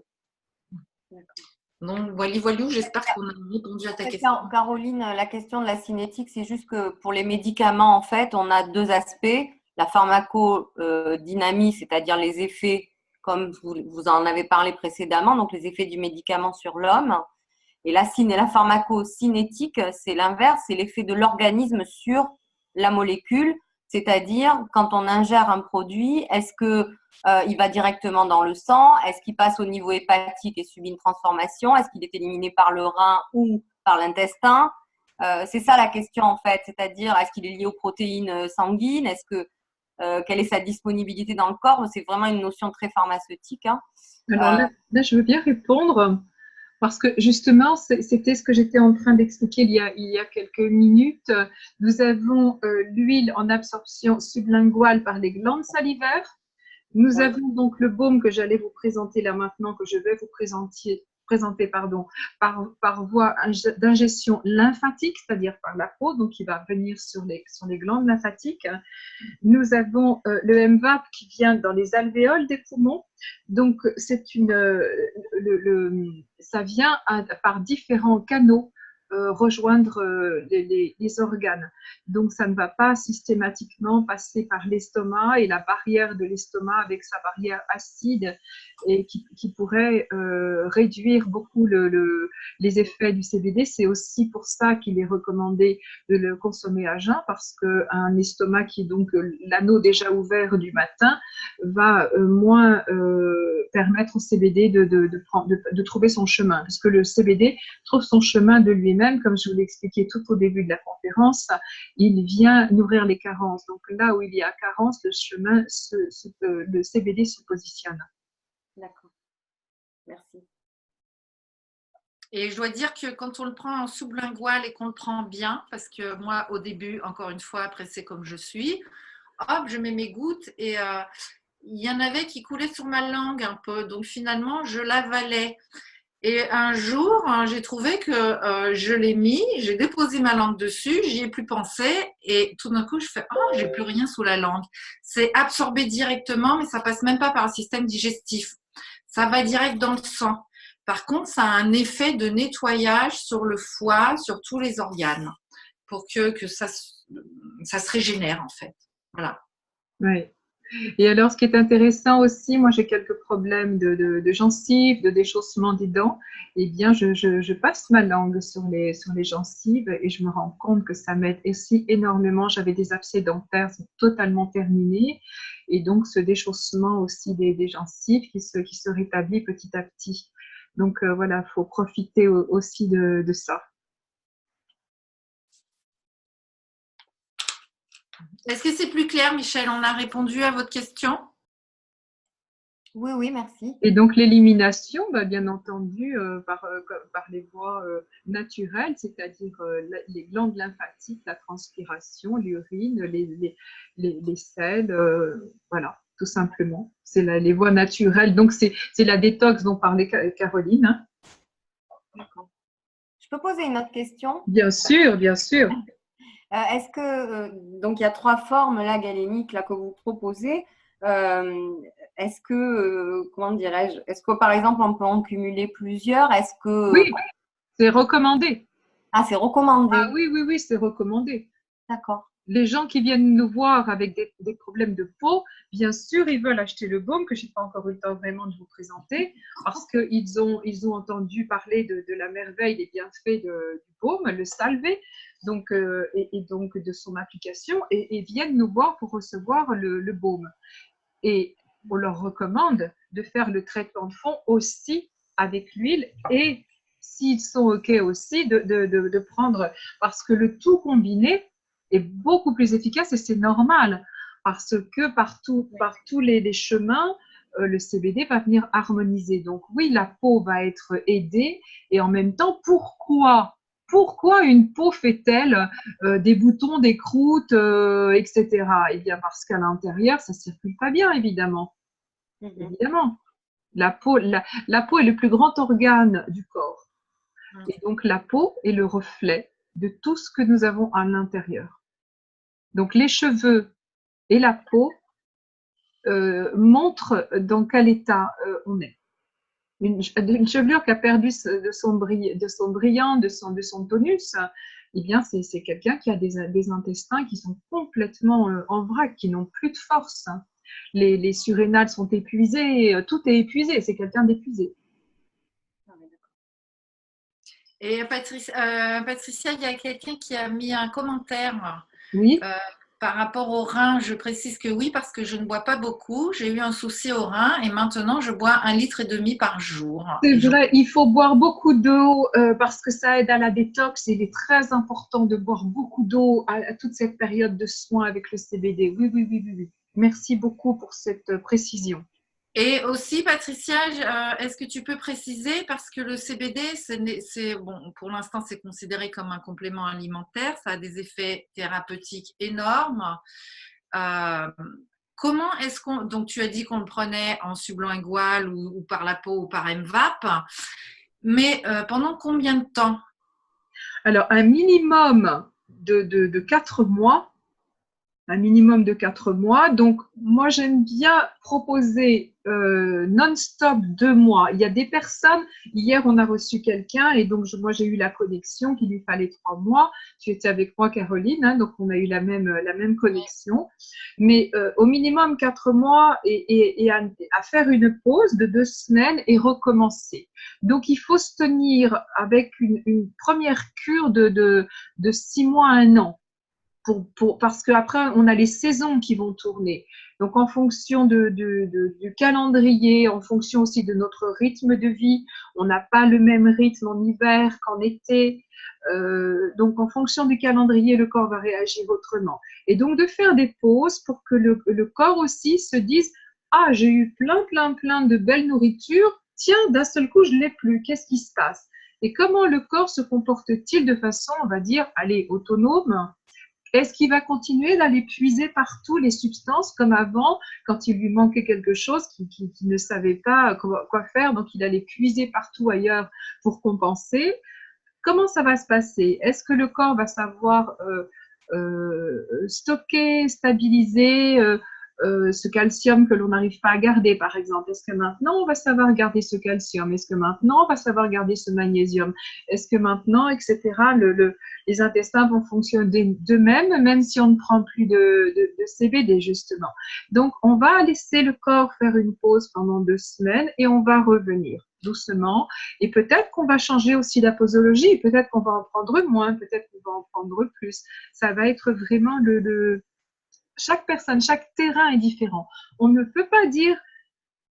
Donc, voilà, j'espère qu'on a répondu à ta question. Caroline, la question de la cinétique, c'est juste que pour les médicaments, en fait, on a deux aspects. La pharmacodynamie, c'est-à-dire les effets comme vous en avez parlé précédemment, donc les effets du médicament sur l'homme. Et la pharmacocinétique, c'est l'inverse, c'est l'effet de l'organisme sur la molécule, c'est-à-dire quand on ingère un produit, est-ce qu'il va directement dans le sang, est-ce qu'il passe au niveau hépatique et subit une transformation, est-ce qu'il est éliminé par le rein ou par l'intestin? C'est ça la question en fait, c'est-à-dire est-ce qu'il est lié aux protéines sanguines, quelle est sa disponibilité dans le corps? C'est vraiment une notion très pharmaceutique. Hein. Alors là, je veux bien répondre parce que justement, c'était ce que j'étais en train d'expliquer il y a quelques minutes. Nous avons l'huile en absorption sublinguale par les glandes salivaires. Nous avons donc le baume que j'allais vous présenter là maintenant, que je vais vous présenter par voie d'ingestion lymphatique, c'est-à-dire par la peau, donc qui va venir sur les glandes lymphatiques. Nous avons le MVAP qui vient dans les alvéoles des poumons. Donc, ça vient par différents canaux rejoindre les organes. Donc, ça ne va pas systématiquement passer par l'estomac et la barrière de l'estomac avec sa barrière acide et qui pourrait réduire beaucoup les effets du CBD. C'est aussi pour ça qu'il est recommandé de le consommer à jeun parce qu'un estomac qui est donc l'anneau déjà ouvert du matin va moins permettre au CBD de trouver son chemin, puisque le CBD trouve son chemin de lui-même, comme je vous l'ai expliqué tout au début de la conférence, il vient nourrir les carences. Donc là où il y a carence, le CBD se positionne. D'accord. Merci. Et je dois dire que quand on le prend en sublingual et qu'on le prend bien, parce que moi, au début, encore une fois, pressée comme je suis, hop, je mets mes gouttes et il y en avait qui coulaient sur ma langue un peu. Donc finalement, je l'avalais. Et un jour, j'ai trouvé que je l'ai mis, j'ai déposé ma langue dessus, j'y ai plus pensé et tout d'un coup, je fais « Oh, j'ai plus rien sous la langue ». C'est absorbé directement, mais ça passe même pas par le système digestif. Ça va direct dans le sang. Par contre, ça a un effet de nettoyage sur le foie, sur tous les organes, pour que ça se régénère en fait. Voilà. Oui. Et alors, ce qui est intéressant aussi, moi j'ai quelques problèmes de gencives, de déchaussement des dents. Eh bien, je passe ma langue sur les gencives et je me rends compte que ça m'aide aussi énormément. J'avais des abcès dentaires, c'est totalement terminé. Et donc, ce déchaussement aussi des gencives qui se rétablit petit à petit. Donc, voilà, il faut profiter aussi de ça. Est-ce que c'est plus clair, Michel? On a répondu à votre question? Oui, oui, merci. Et donc l'élimination, bah, bien entendu, par les voies naturelles, c'est-à-dire les glandes lymphatiques, la transpiration, l'urine, les selles, voilà, tout simplement. C'est les voies naturelles. Donc c'est la détox dont parlait Caroline. Hein. D'accord. Je peux poser une autre question? Bien sûr, bien sûr. Est-ce que, donc il y a 3 formes là, galéniques là, que vous proposez. Est-ce que, comment dirais-je, est-ce que par exemple on peut en cumuler plusieurs? Est-ce que. Oui, c'est recommandé. Ah, c'est recommandé. Ah oui, oui, oui, c'est recommandé. D'accord. Les gens qui viennent nous voir avec des problèmes de peau, bien sûr, ils veulent acheter le baume que je n'ai pas encore eu le temps vraiment de vous présenter parce qu'ils ont entendu parler de la merveille des bienfaits du baume, le salvé, donc, et donc de son application et viennent nous voir pour recevoir le baume. Et on leur recommande de faire le traitement de fond aussi avec l'huile et s'ils sont OK aussi, de prendre, parce que le tout combiné est beaucoup plus efficace et c'est normal, parce que par tous les chemins, le CBD va venir harmoniser. Donc oui, la peau va être aidée et en même temps, pourquoi une peau fait-elle des boutons, des croûtes, etc. Eh bien, parce qu'à l'intérieur, ça ne circule pas bien, évidemment. Évidemment. La peau est le plus grand organe du corps. Et donc, la peau est le reflet de tout ce que nous avons à l'intérieur. Donc, les cheveux et la peau montrent dans quel état on est. Une chevelure qui a perdu de son brillant, de son tonus, eh bien, c'est quelqu'un qui a des intestins qui sont complètement en vrac, qui n'ont plus de force. Les surrénales sont épuisées, tout est épuisé, c'est quelqu'un d'épuisé. Et Patricia, il y a quelqu'un qui a mis un commentaire. Oui. Par rapport au rein, je précise que oui, parce que je ne bois pas beaucoup. J'ai eu un souci au rein et maintenant je bois 1,5 litre par jour. C'est vrai, il faut boire beaucoup d'eau parce que ça aide à la détox. Il est très important de boire beaucoup d'eau à toute cette période de soins avec le CBD. Oui, oui, oui, oui, oui. Merci beaucoup pour cette précision. Et aussi, Patricia, est-ce que tu peux préciser, parce que le CBD, bon, pour l'instant, c'est considéré comme un complément alimentaire, ça a des effets thérapeutiques énormes. Comment est-ce qu'on… Donc, tu as dit qu'on le prenait en sublingual ou par la peau ou par MVAP, mais pendant combien de temps? Alors, un minimum de 4 mois. Un minimum de 4 mois. Donc, moi, j'aime bien proposer non-stop 2 mois. Il y a des personnes, hier, on a reçu quelqu'un et donc, moi, j'ai eu la connexion qu'il lui fallait 3 mois. Tu étais avec moi, Caroline, hein, donc on a eu la même connexion. Mais au minimum 4 mois et à faire une pause de 2 semaines et recommencer. Donc, il faut se tenir avec une première cure de 6 mois à 1 an. Parce qu'après, on a les saisons qui vont tourner. Donc, en fonction du calendrier, en fonction aussi de notre rythme de vie, on n'a pas le même rythme en hiver qu'en été. Donc, en fonction du calendrier, le corps va réagir autrement. Et donc, de faire des pauses pour que le corps aussi se dise « Ah, j'ai eu plein de belles nourritures. Tiens, d'un seul coup, je ne l'ai plus. Qu'est-ce qui se passe ?» Et comment le corps se comporte-t-il de façon, on va dire, allez, autonome? Est-ce qu'il va continuer d'aller puiser partout les substances comme avant, quand il lui manquait quelque chose, qu'il ne savait pas quoi faire, donc il allait puiser partout ailleurs pour compenser? Comment ça va se passer? Est-ce que le corps va savoir stocker, stabiliser, ce calcium que l'on n'arrive pas à garder, par exemple. Est-ce que maintenant, on va savoir garder ce calcium? Est-ce que maintenant, on va savoir garder ce magnésium? Est-ce que maintenant, etc., les intestins vont fonctionner d'eux-mêmes, même si on ne prend plus de CBD, justement. Donc, on va laisser le corps faire une pause pendant 2 semaines et on va revenir doucement. Et peut-être qu'on va changer aussi la posologie, peut-être qu'on va en prendre moins, peut-être qu'on va en prendre plus. Ça va être vraiment chaque personne, chaque terrain est différent. On ne peut pas dire,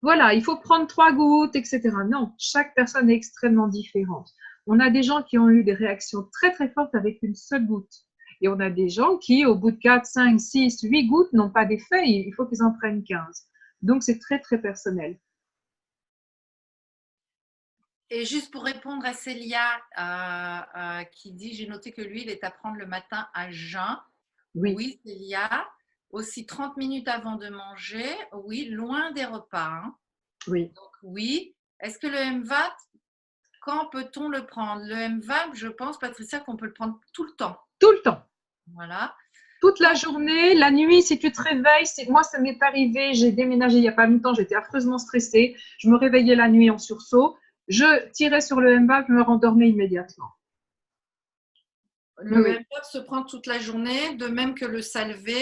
voilà, il faut prendre 3 gouttes, etc. Non, chaque personne est extrêmement différente. On a des gens qui ont eu des réactions très, très fortes avec une seule goutte. Et on a des gens qui, au bout de 4, 5, 6, 8 gouttes, n'ont pas d'effet. Il faut qu'ils en prennent 15. Donc, c'est très, très personnel. Et juste pour répondre à Célia qui dit, j'ai noté que l'huile est à prendre le matin à jeun. Oui, Célia. Aussi 30 minutes avant de manger. Oui, loin des repas. Hein. Oui. Donc, oui. Est-ce que le MVAP, quand peut-on le prendre? Le MVAP, je pense, Patricia, qu'on peut le prendre tout le temps. Tout le temps. Voilà. Toute la journée, la nuit, si tu te réveilles, moi ça m'est arrivé, j'ai déménagé il n'y a pas longtemps, j'étais affreusement stressée, je me réveillais la nuit en sursaut, je tirais sur le MVAP, je me rendormais immédiatement. Le MVAP se prend toute la journée, de même que le salvé,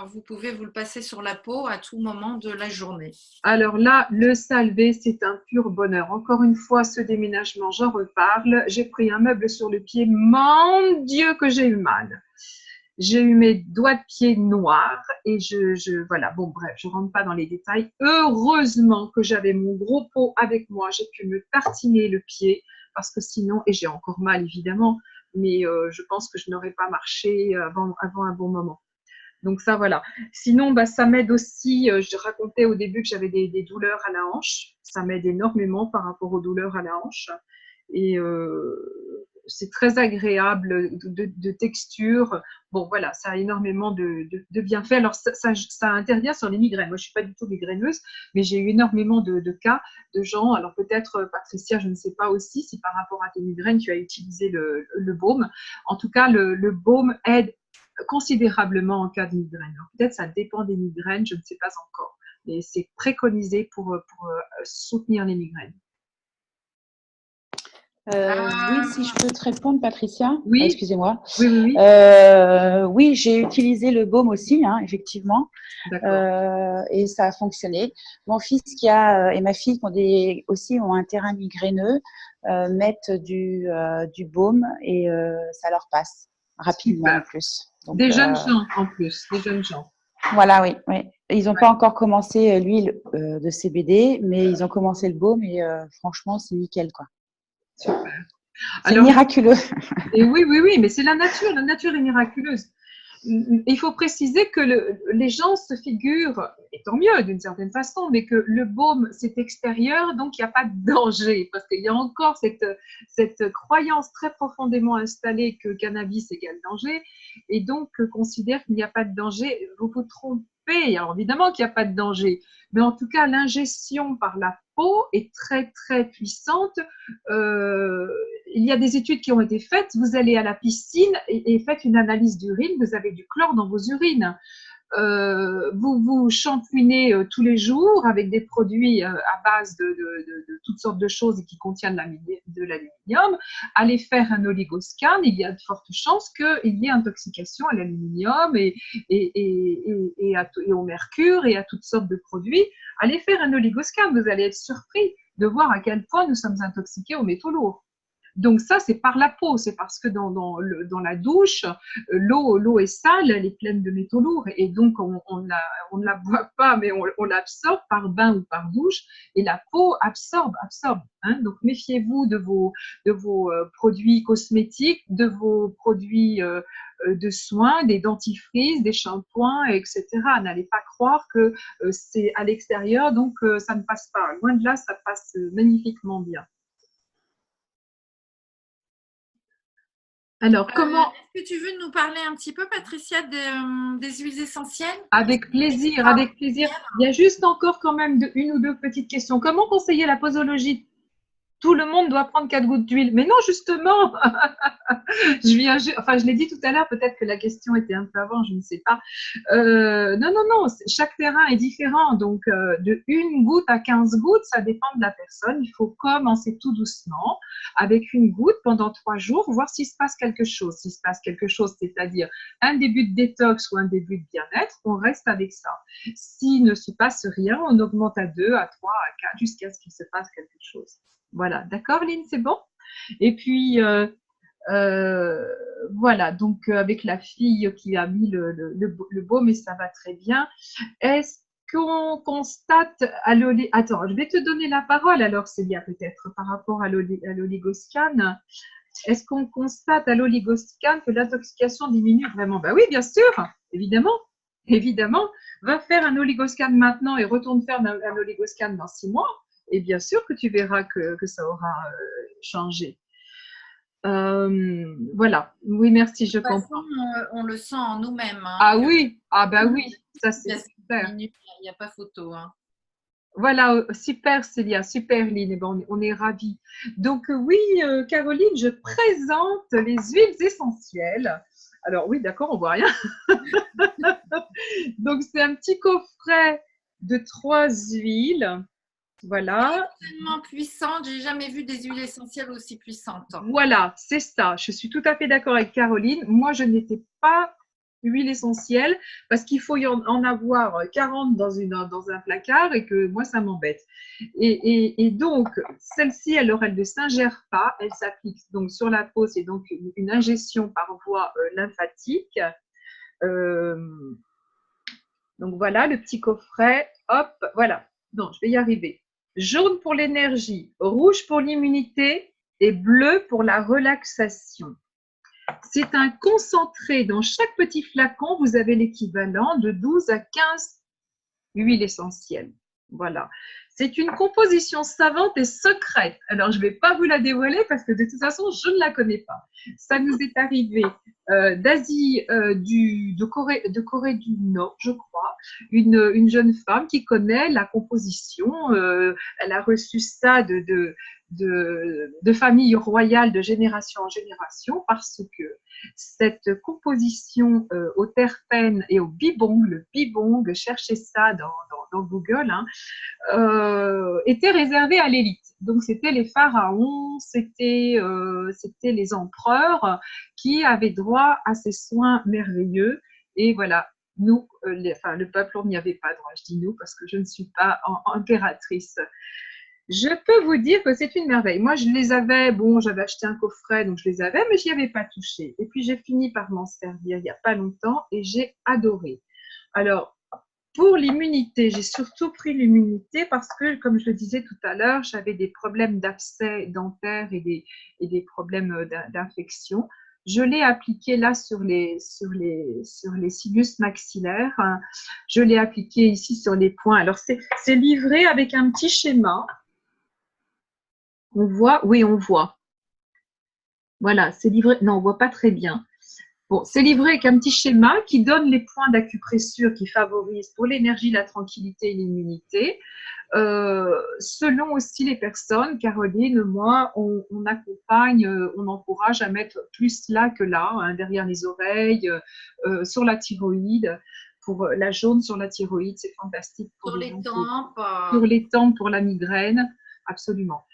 vous pouvez vous le passer sur la peau à tout moment de la journée. Alors là, le salvé, c'est un pur bonheur. Encore une fois, ce déménagement, j'en reparle. J'ai pris un meuble sur le pied, mon Dieu que j'ai eu mal. J'ai eu mes doigts de pied noirs et voilà, bon bref, je rentre pas dans les détails. Heureusement que j'avais mon gros pot avec moi, j'ai pu me tartiner le pied parce que sinon, et j'ai encore mal évidemment, mais je pense que je n'aurais pas marché avant un bon moment. Donc ça, voilà. Sinon, ça m'aide aussi, je racontais au début que j'avais des douleurs à la hanche, ça m'aide énormément par rapport aux douleurs à la hanche et c'est très agréable de texture. Bon, voilà, ça a énormément de bienfaits. Alors, ça intervient sur les migraines. Moi, je ne suis pas du tout migraineuse, mais j'ai eu énormément de cas de gens. Alors, peut-être, Patricia, je ne sais pas aussi si par rapport à tes migraines, tu as utilisé le baume. En tout cas, le baume aide considérablement en cas de migraine. Peut-être ça dépend des migraines, je ne sais pas encore. Mais c'est préconisé pour soutenir les migraines. Oui, si je peux te répondre, Patricia. Oui. Excusez-moi. Oui. Oui, j'ai utilisé le baume aussi, hein, effectivement. Et ça a fonctionné. Mon fils et ma fille qui aussi ont un terrain migraineux mettent du baume et ça leur passe rapidement. Super. En plus. Donc, des jeunes gens en plus, des jeunes gens. Voilà, oui. Ils n'ont pas encore commencé l'huile de CBD, mais ils ont commencé le baume et franchement, c'est nickel, quoi. Super. C'est miraculeux. Et oui, mais c'est la nature est miraculeuse. Il faut préciser que les gens se figurent, et tant mieux d'une certaine façon, mais que le baume, c'est extérieur, donc il n'y a pas de danger. Parce qu'il y a encore cette croyance très profondément installée que cannabis égale danger, et donc considère qu'il n'y a pas de danger. Vous vous trompez. Alors évidemment qu'il n'y a pas de danger, mais en tout cas, l'ingestion par la peau est très, très puissante. Il y a des études qui ont été faites. Vous allez à la piscine et faites une analyse d'urine. Vous avez du chlore dans vos urines. Vous vous shampouinez tous les jours avec des produits à base de toutes sortes de choses qui contiennent de l'aluminium. Allez faire un oligoscan. Il y a de fortes chances qu'il y ait intoxication à l'aluminium et au mercure et à toutes sortes de produits. Allez faire un oligoscan. Vous allez être surpris de voir à quel point nous sommes intoxiqués aux métaux lourds. Donc ça, c'est par la peau, c'est parce que dans la douche, l'eau est sale, elle est pleine de métaux lourds et donc on ne la boit pas, mais on l'absorbe par bain ou par douche et la peau absorbe. Hein. Donc méfiez-vous de vos produits cosmétiques, de vos produits de soins, des dentifrices, des shampoings, etc. N'allez pas croire que c'est à l'extérieur, donc ça ne passe pas. Loin de là, ça passe magnifiquement bien. Alors, comment… Est-ce que tu veux nous parler un petit peu, Patricia, des huiles essentielles? Avec plaisir, avec plaisir. Il y a juste encore quand même une ou deux petites questions. Comment conseiller la posologie? tout le monde doit prendre 4 gouttes d'huile. Mais non, justement, je l'ai dit tout à l'heure, peut-être que la question était un peu avant, je ne sais pas. Non, chaque terrain est différent. Donc, de 1 goutte à 15 gouttes, ça dépend de la personne. Il faut commencer tout doucement avec 1 goutte pendant 3 jours, voir s'il se passe quelque chose. S'il se passe quelque chose, c'est-à-dire un début de détox ou un début de bien-être, on reste avec ça. S'il ne se passe rien, on augmente à 2, à 3, à 4, jusqu'à ce qu'il se passe quelque chose. Voilà, d'accord, Lynn, c'est bon? Et puis, voilà, donc avec la fille qui a mis le baume, et ça va très bien. Est-ce qu'on constate à l'oligoscan… Attends, je vais te donner la parole alors, Célia, peut-être, par rapport à l'oligoscan. Est-ce qu'on constate à l'oligoscan que l'intoxication diminue vraiment? Ben oui, bien sûr, évidemment. Évidemment, va faire un oligoscan maintenant et retourne faire un oligoscan dans 6 mois. Et bien sûr que tu verras que ça aura changé. Voilà. Oui, merci, je comprends. De toute façon, on le sent en nous-mêmes. Hein, ah oui, ah bah oui, ça c'est super. Il n'y a pas photo. Hein. Voilà, super Célia, super Lynn, et bon, on est ravis. Donc oui, Caroline, je présente les huiles essentielles. Alors oui, d'accord, on voit rien. Donc c'est un petit coffret de 3 huiles. Voilà. Tellement puissante, j'ai jamais vu des huiles essentielles aussi puissantes. Voilà, c'est ça. Je suis tout à fait d'accord avec Caroline. Moi, je n'étais pas huile essentielle parce qu'il faut en avoir 40 dans un placard et que moi, ça m'embête. Et donc, celle-ci, elle ne s'ingère pas. Elle s'applique donc sur la peau. C'est donc une ingestion par voie lymphatique. Donc, voilà le petit coffret. Hop, voilà. Non, je vais y arriver. Jaune pour l'énergie, rouge pour l'immunité et bleu pour la relaxation. C'est un concentré. Dans chaque petit flacon, vous avez l'équivalent de 12 à 15 huiles essentielles. Voilà. C'est une composition savante et secrète. Alors, je ne vais pas vous la dévoiler parce que de toute façon, je ne la connais pas. Ça nous est arrivé d'Asie, de Corée du Nord, je crois. Une jeune femme qui connaît la composition. Elle a reçu ça de famille royale de génération en génération parce que cette composition au terpène et au bibong, le bibong, cherchez ça dans Google, hein, était réservée à l'élite. Donc, c'était les pharaons, c'était les empereurs qui avaient droit à ces soins merveilleux. Et voilà, nous, le peuple, on n'y avait pas droit. Je dis nous parce que je ne suis pas impératrice. Je peux vous dire que c'est une merveille. Moi, je les avais, bon, j'avais acheté un coffret, donc je les avais, mais je n'y avais pas touché. Et puis, j'ai fini par m'en servir il n'y a pas longtemps et j'ai adoré. Alors, pour l'immunité, j'ai surtout pris l'immunité parce que, comme je le disais tout à l'heure, j'avais des problèmes d'abcès dentaire et des problèmes d'infection. Je l'ai appliqué là sur les sinus maxillaires. Je l'ai appliqué ici sur les points. Alors, c'est livré avec un petit schéma. On voit, oui, on voit. Voilà, c'est livré. Non, on ne voit pas très bien. Bon, c'est livré avec un petit schéma qui donne les points d'acupressure qui favorisent pour l'énergie, la tranquillité et l'immunité. Selon aussi les personnes, Caroline, moi, on accompagne, on encourage à mettre plus là que là, hein, derrière les oreilles, sur la thyroïde. Pour la jaune sur la thyroïde, c'est fantastique. Pour les tempes. Pour les tempes, pour la migraine, absolument.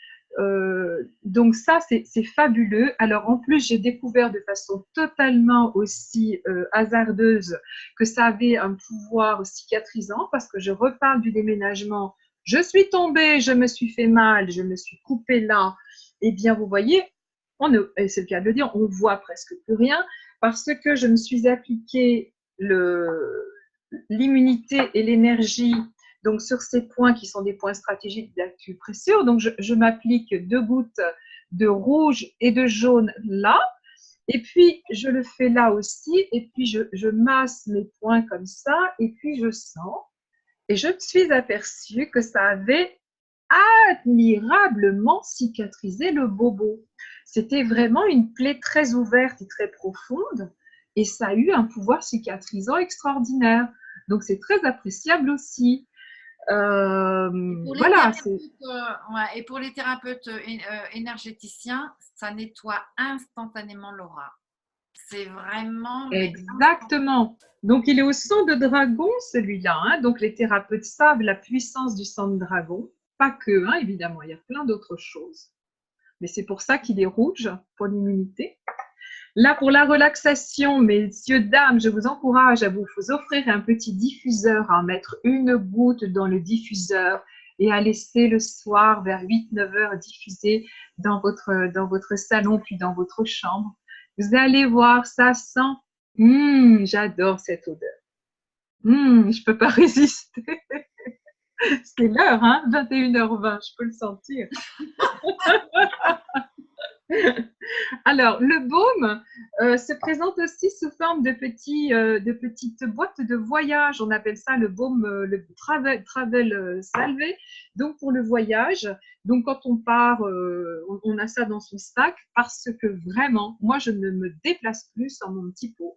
Donc ça, c'est fabuleux. Alors en plus, j'ai découvert de façon totalement aussi hasardeuse que ça avait un pouvoir cicatrisant parce que je reparle du déménagement. Je suis tombée, je me suis fait mal, je me suis coupée là. Eh bien, vous voyez, c'est le cas de le dire, on voit presque plus rien parce que je me suis appliqué l'immunité et l'énergie. Donc, sur ces points qui sont des points stratégiques d'acupressure, donc je m'applique 2 gouttes de rouge et de jaune là, et puis je le fais là aussi, et puis je masse mes points comme ça, et puis je sens, et je me suis aperçue que ça avait admirablement cicatrisé le bobo. C'était vraiment une plaie très ouverte et très profonde, et ça a eu un pouvoir cicatrisant extraordinaire. Donc, c'est très appréciable aussi. Voilà. Et pour les thérapeutes énergéticiens, ça nettoie instantanément l'aura. C'est vraiment… Exactement. Donc, il est au sang de dragon, celui-là. Hein. Donc, les thérapeutes savent la puissance du sang de dragon. Pas que, hein, évidemment, il y a plein d'autres choses. Mais c'est pour ça qu'il est rouge, pour l'immunité. Là, pour la relaxation, messieurs, dames, je vous encourage à vous offrir un petit diffuseur, à mettre une goutte dans le diffuseur et à laisser le soir vers 8-9 heures diffuser dans votre salon puis dans votre chambre. Vous allez voir, ça sent. J'adore cette odeur. Je peux pas résister. C'est l'heure, hein, 21h20, je peux le sentir. Alors, le baume se présente aussi sous forme de petites boîtes de voyage. On appelle ça le baume, le travel salvé. Donc, pour le voyage, donc quand on part, on a ça dans son sac parce que vraiment, moi, je ne me déplace plus sans mon petit pot.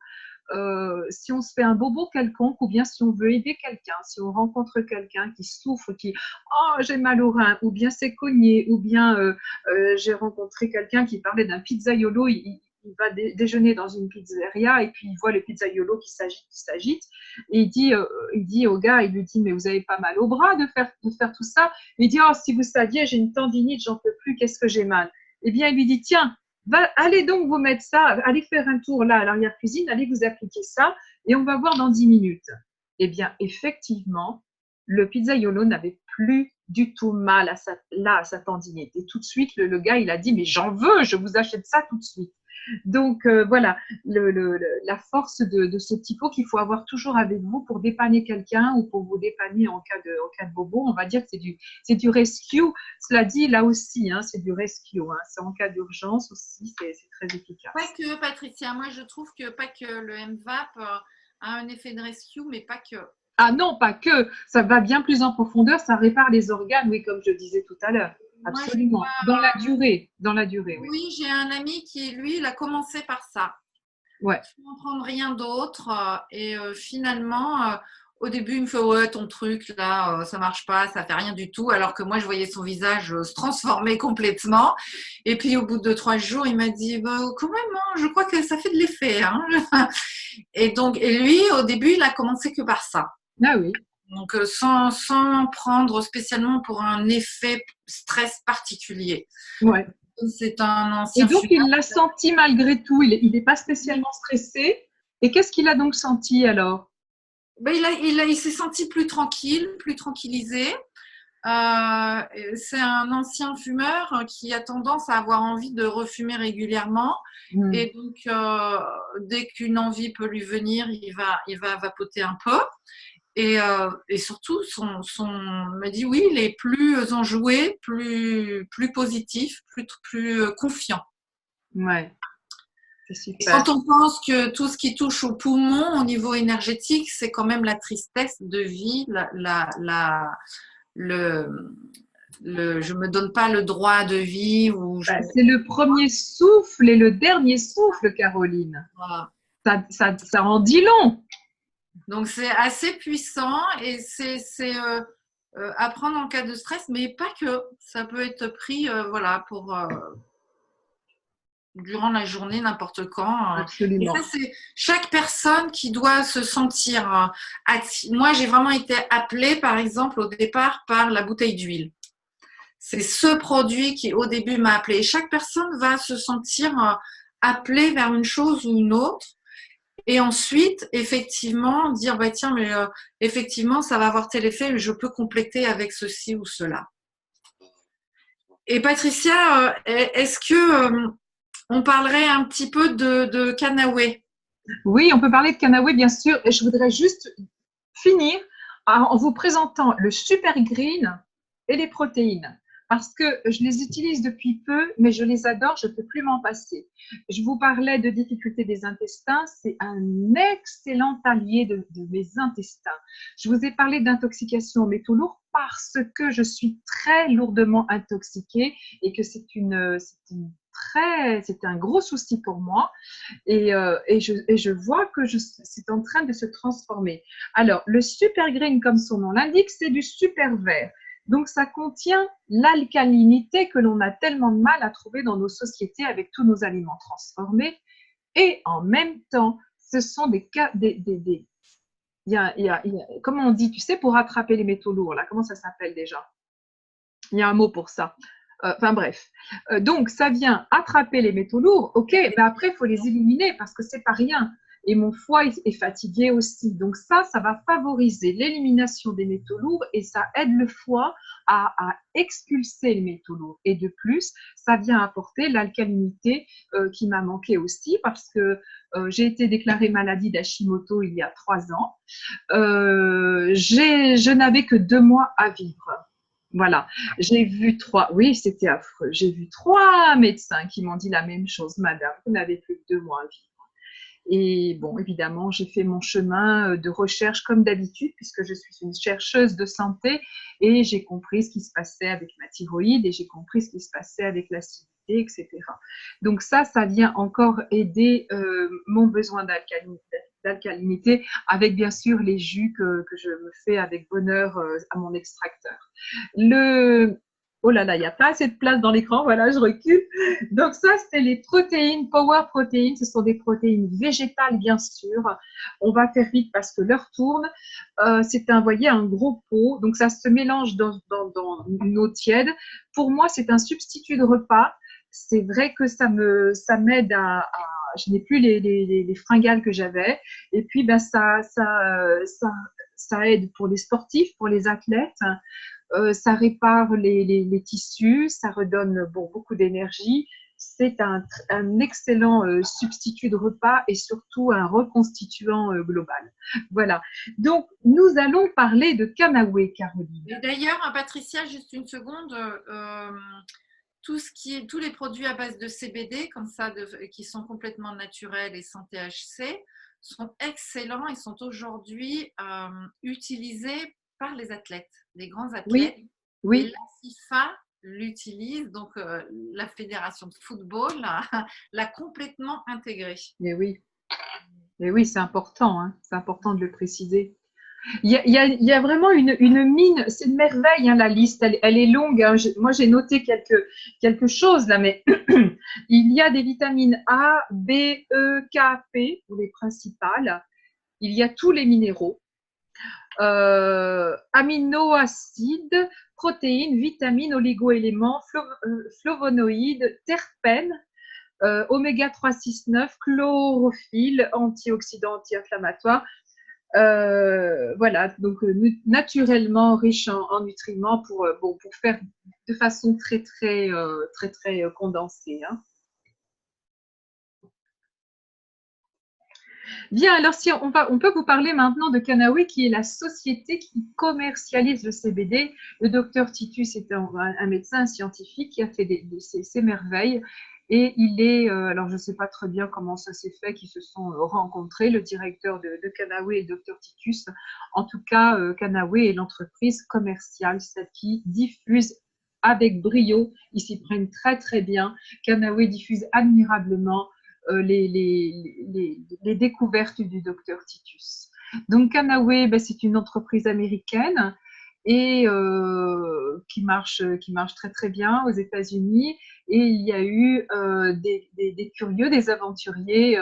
Si on se fait un bobo quelconque ou bien si on veut aider quelqu'un, si on rencontre quelqu'un qui souffre, qui « Oh, j'ai mal au rein » ou bien c'est cogné ou bien j'ai rencontré quelqu'un qui parlait d'un pizzaiolo, il va déjeuner dans une pizzeria et puis il voit le pizzaiolo qui s'agite et il dit au gars, il lui dit « Mais vous avez pas mal au bras de faire tout ça ?» Il dit « Oh, si vous saviez, j'ai une tendinite, j'en peux plus, qu'est-ce que j'ai mal ?» Eh bien, il lui dit « Tiens, allez donc vous mettre ça, allez faire un tour là à l'arrière-cuisine, allez vous appliquer ça et on va voir dans 10 minutes. » Eh bien, effectivement, le pizzaiolo n'avait plus du tout mal à sa tendinite. Et tout de suite, le gars, il a dit « Mais j'en veux, je vous achète ça tout de suite. » Donc, voilà, la force de ce petit pot qu'il faut avoir toujours avec vous pour dépanner quelqu'un ou pour vous dépanner en cas de bobo. On va dire que c'est du rescue. Cela dit, là aussi, hein, c'est du rescue. Hein. C'est en cas d'urgence aussi, c'est très efficace. Pas que, Patricia. Moi, je trouve que pas que le MVAP a un effet de rescue, mais pas que. Ah non, pas que. Ça va bien plus en profondeur. Ça répare les organes, oui, comme je disais tout à l'heure. Absolument. Dans la durée. Oui. Oui, j'ai un ami qui, lui, il a commencé par ça. Ouais. Sans prendre rien d'autre. Et finalement, au début, il me fait « Ouais, ton truc, là, ça marche pas, ça fait rien du tout. » Alors que moi, je voyais son visage se transformer complètement. Et puis, au bout de 3 jours, il m'a dit bah, « Quand même, hein, je crois que ça fait de l'effet. Hein. » Et lui, au début, il a commencé que par ça. Ah oui. Donc, sans prendre spécialement pour un effet stress particulier. Ouais. C'est un ancien. Et donc, il l'a senti malgré tout. Il n'est pas spécialement stressé. Et qu'est-ce qu'il a donc senti alors? Ben, il s'est senti plus tranquille, plus tranquillisé. C'est un ancien fumeur qui a tendance à avoir envie de refumer régulièrement. Et donc, dès qu'une envie peut lui venir, il va vapoter un peu. Et surtout, me dit oui, il est plus enjoué, plus positif, plus confiant. Ouais, c'est super. Et quand on pense que tout ce qui touche aux poumons au niveau énergétique, c'est quand même la tristesse de vie, je me donne pas le droit de vivre. C'est le premier souffle et le dernier souffle, Caroline. Voilà. Ça en dit long. Donc, c'est assez puissant et c'est à prendre en cas de stress, mais pas que. Ça peut être pris pour durant la journée, n'importe quand. Absolument. Et ça, c'est chaque personne qui doit se sentir… Moi, j'ai vraiment été appelée, par exemple, au départ, par la bouteille d'huile. C'est ce produit qui, au début, m'a appelée. Chaque personne va se sentir appelée vers une chose ou une autre. Et ensuite, effectivement, dire bah tiens, mais effectivement, ça va avoir tel effet, mais je peux compléter avec ceci ou cela. Et Patricia, est-ce que on parlerait un petit peu de Cannaway? Oui, on peut parler de Cannaway, bien sûr. Et je voudrais juste finir en vous présentant le Super Green et les protéines. Parce que je les utilise depuis peu, mais je les adore, je ne peux plus m'en passer. Je vous parlais de difficultés des intestins, c'est un excellent allié de mes intestins. Je vous ai parlé d'intoxication aux métaux lourds parce que je suis très lourdement intoxiquée et que c'est une c'était un gros souci pour moi. Et je vois que c'est en train de se transformer. Alors, le super green, comme son nom l'indique, c'est du super vert. Donc, ça contient l'alcalinité que l'on a tellement de mal à trouver dans nos sociétés avec tous nos aliments transformés. Et en même temps, ce sont comment on dit, tu sais, pour attraper les métaux lourds, là, comment ça s'appelle déjà? Il y a un mot pour ça. Enfin bref. Donc, ça vient attraper les métaux lourds, ok, mais après, il faut les éliminer parce que c'est pas rien. Et mon foie est fatigué aussi. Donc ça va favoriser l'élimination des métaux lourds et ça aide le foie à expulser les métaux lourds. Et de plus, ça vient apporter l'alcalinité qui m'a manqué aussi parce que j'ai été déclarée maladie d'Hashimoto il y a 3 ans. Je n'avais que 2 mois à vivre. Voilà, j'ai vu 3, oui, c'était affreux. J'ai vu 3 médecins qui m'ont dit la même chose, madame, vous n'avez plus que 2 mois à vivre. Et bon, évidemment, j'ai fait mon chemin de recherche comme d'habitude, puisque je suis une chercheuse de santé et j'ai compris ce qui se passait avec ma thyroïde et j'ai compris ce qui se passait avec l'acidité, etc. Donc ça vient encore aider mon besoin d'alcalinité avec bien sûr les jus que je me fais avec bonheur à mon extracteur. Oh là là, il n'y a pas assez de place dans l'écran, voilà, je recule. Donc ça, c'est les protéines, Power Protein, ce sont des protéines végétales, bien sûr. On va faire vite parce que l'heure tourne. C'est un, vous voyez, un gros pot, donc ça se mélange dans une eau tiède. Pour moi, c'est un substitut de repas. C'est vrai que ça m'aide je n'ai plus les fringales que j'avais. Et puis, ben, ça aide pour les sportifs, pour les athlètes. Ça répare les tissus, ça redonne beaucoup d'énergie. C'est un excellent substitut de repas et surtout un reconstituant global. Voilà. Donc, nous allons parler de Canaoué, Caroline. Et d'ailleurs, Patricia, juste une seconde. Tous les produits à base de CBD, comme ça, qui sont complètement naturels et sans THC, sont excellents et sont aujourd'hui utilisés par les athlètes, les grands athlètes. Oui. Et la FIFA l'utilise, donc la fédération de football l'a complètement intégré. Mais oui, c'est important, hein, c'est important de le préciser. Il y a vraiment une mine, c'est une merveille, hein, la liste, elle est longue. Hein. Moi, j'ai noté quelque chose là, mais il y a des vitamines A, B, E, K, P, pour les principales. Il y a tous les minéraux, aminoacides, protéines, vitamines, oligo-éléments, flavonoïdes, terpènes, oméga 3, 6, 9, chlorophylle, antioxydants, anti-inflammatoires. Voilà, donc naturellement riche en nutriments pour faire de façon très condensée. Hein. Bien, alors si on peut vous parler maintenant de Canaoué, qui est la société qui commercialise le CBD. Le docteur Titus est un médecin scientifique qui a fait ces merveilles. Et il est, alors je ne sais pas très bien comment ça s'est fait, qu'ils se sont rencontrés, le directeur de Canaoué et le docteur Titus. En tout cas, Canaoué est l'entreprise commerciale, celle qui diffuse avec brio. Ils s'y prennent très bien. Canaoué diffuse admirablement les découvertes du docteur Titus. Donc Canaoué, ben, c'est une entreprise américaine et qui marche très bien aux États-Unis. Et il y a eu des curieux, des aventuriers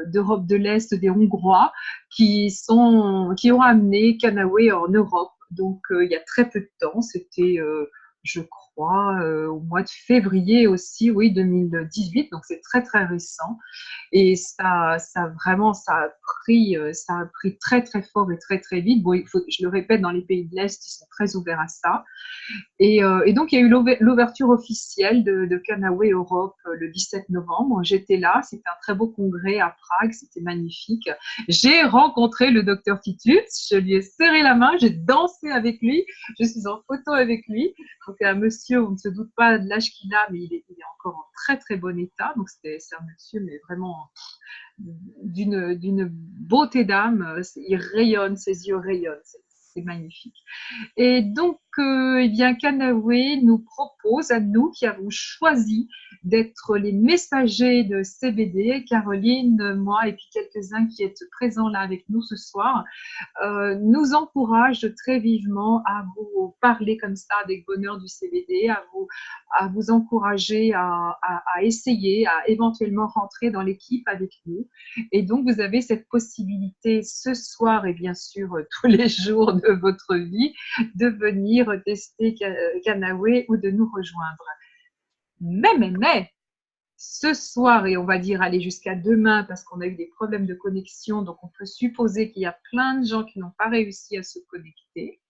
d'Europe de l'Est, des Hongrois, qui ont amené Canaoué en Europe. Donc il y a très peu de temps, c'était je crois, au mois de février aussi, oui, 2018, donc c'est très récent. Et ça a pris très fort et très vite. Bon, je le répète, dans les pays de l'Est, ils sont très ouverts à ça. Et donc, il y a eu l'ouverture officielle de Canaoué Europe le 17 novembre. J'étais là, c'était un très beau congrès à Prague, c'était magnifique. J'ai rencontré le docteur Titus, je lui ai serré la main, j'ai dansé avec lui, je suis en photo avec lui. Donc, un monsieur, on ne se doute pas de l'âge qu'il a, mais il est encore en très bon état. Donc, c'est un monsieur, mais vraiment d'une beauté d'âme. Il rayonne, ses yeux rayonnent. c'est magnifique. Et donc, eh bien, Kanawe nous propose, à nous qui avons choisi d'être les messagers de CBD, Caroline, moi et puis quelques-uns qui êtes présents là avec nous ce soir, nous encourage très vivement à vous parler comme ça avec bonheur du CBD, à vous encourager à essayer, à éventuellement rentrer dans l'équipe avec nous. Et donc, vous avez cette possibilité ce soir et bien sûr tous les jours de votre vie de venir tester Kanawe ou de nous rejoindre. Mais, ce soir, et on va dire aller jusqu'à demain parce qu'on a eu des problèmes de connexion, donc on peut supposer qu'il y a plein de gens qui n'ont pas réussi à se connecter.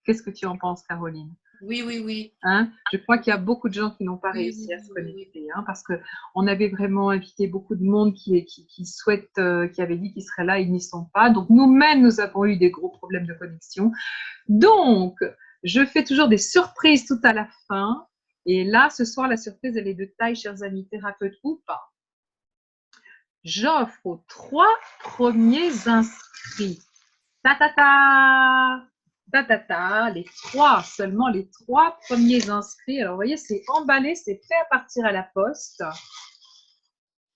Qu'est-ce que tu en penses, Caroline? Oui, oui, oui. Hein? Je crois qu'il y a beaucoup de gens qui n'ont pas Oui, réussi oui, à se oui, connecter, hein, parce qu'on avait vraiment invité beaucoup de monde qui souhaite, qui avait dit qu'ils seraient là, ils n'y sont pas. Donc nous-mêmes, nous avons eu des gros problèmes de connexion. Donc, je fais toujours des surprises tout à la fin. Et là, ce soir, la surprise, elle est de taille, chers amis thérapeutes, ou pas. J'offre aux 3 premiers inscrits. Ta ta ta! Ta ta ta! Les 3, seulement les 3 premiers inscrits. Alors, vous voyez, c'est emballé, c'est prêt à partir à la poste.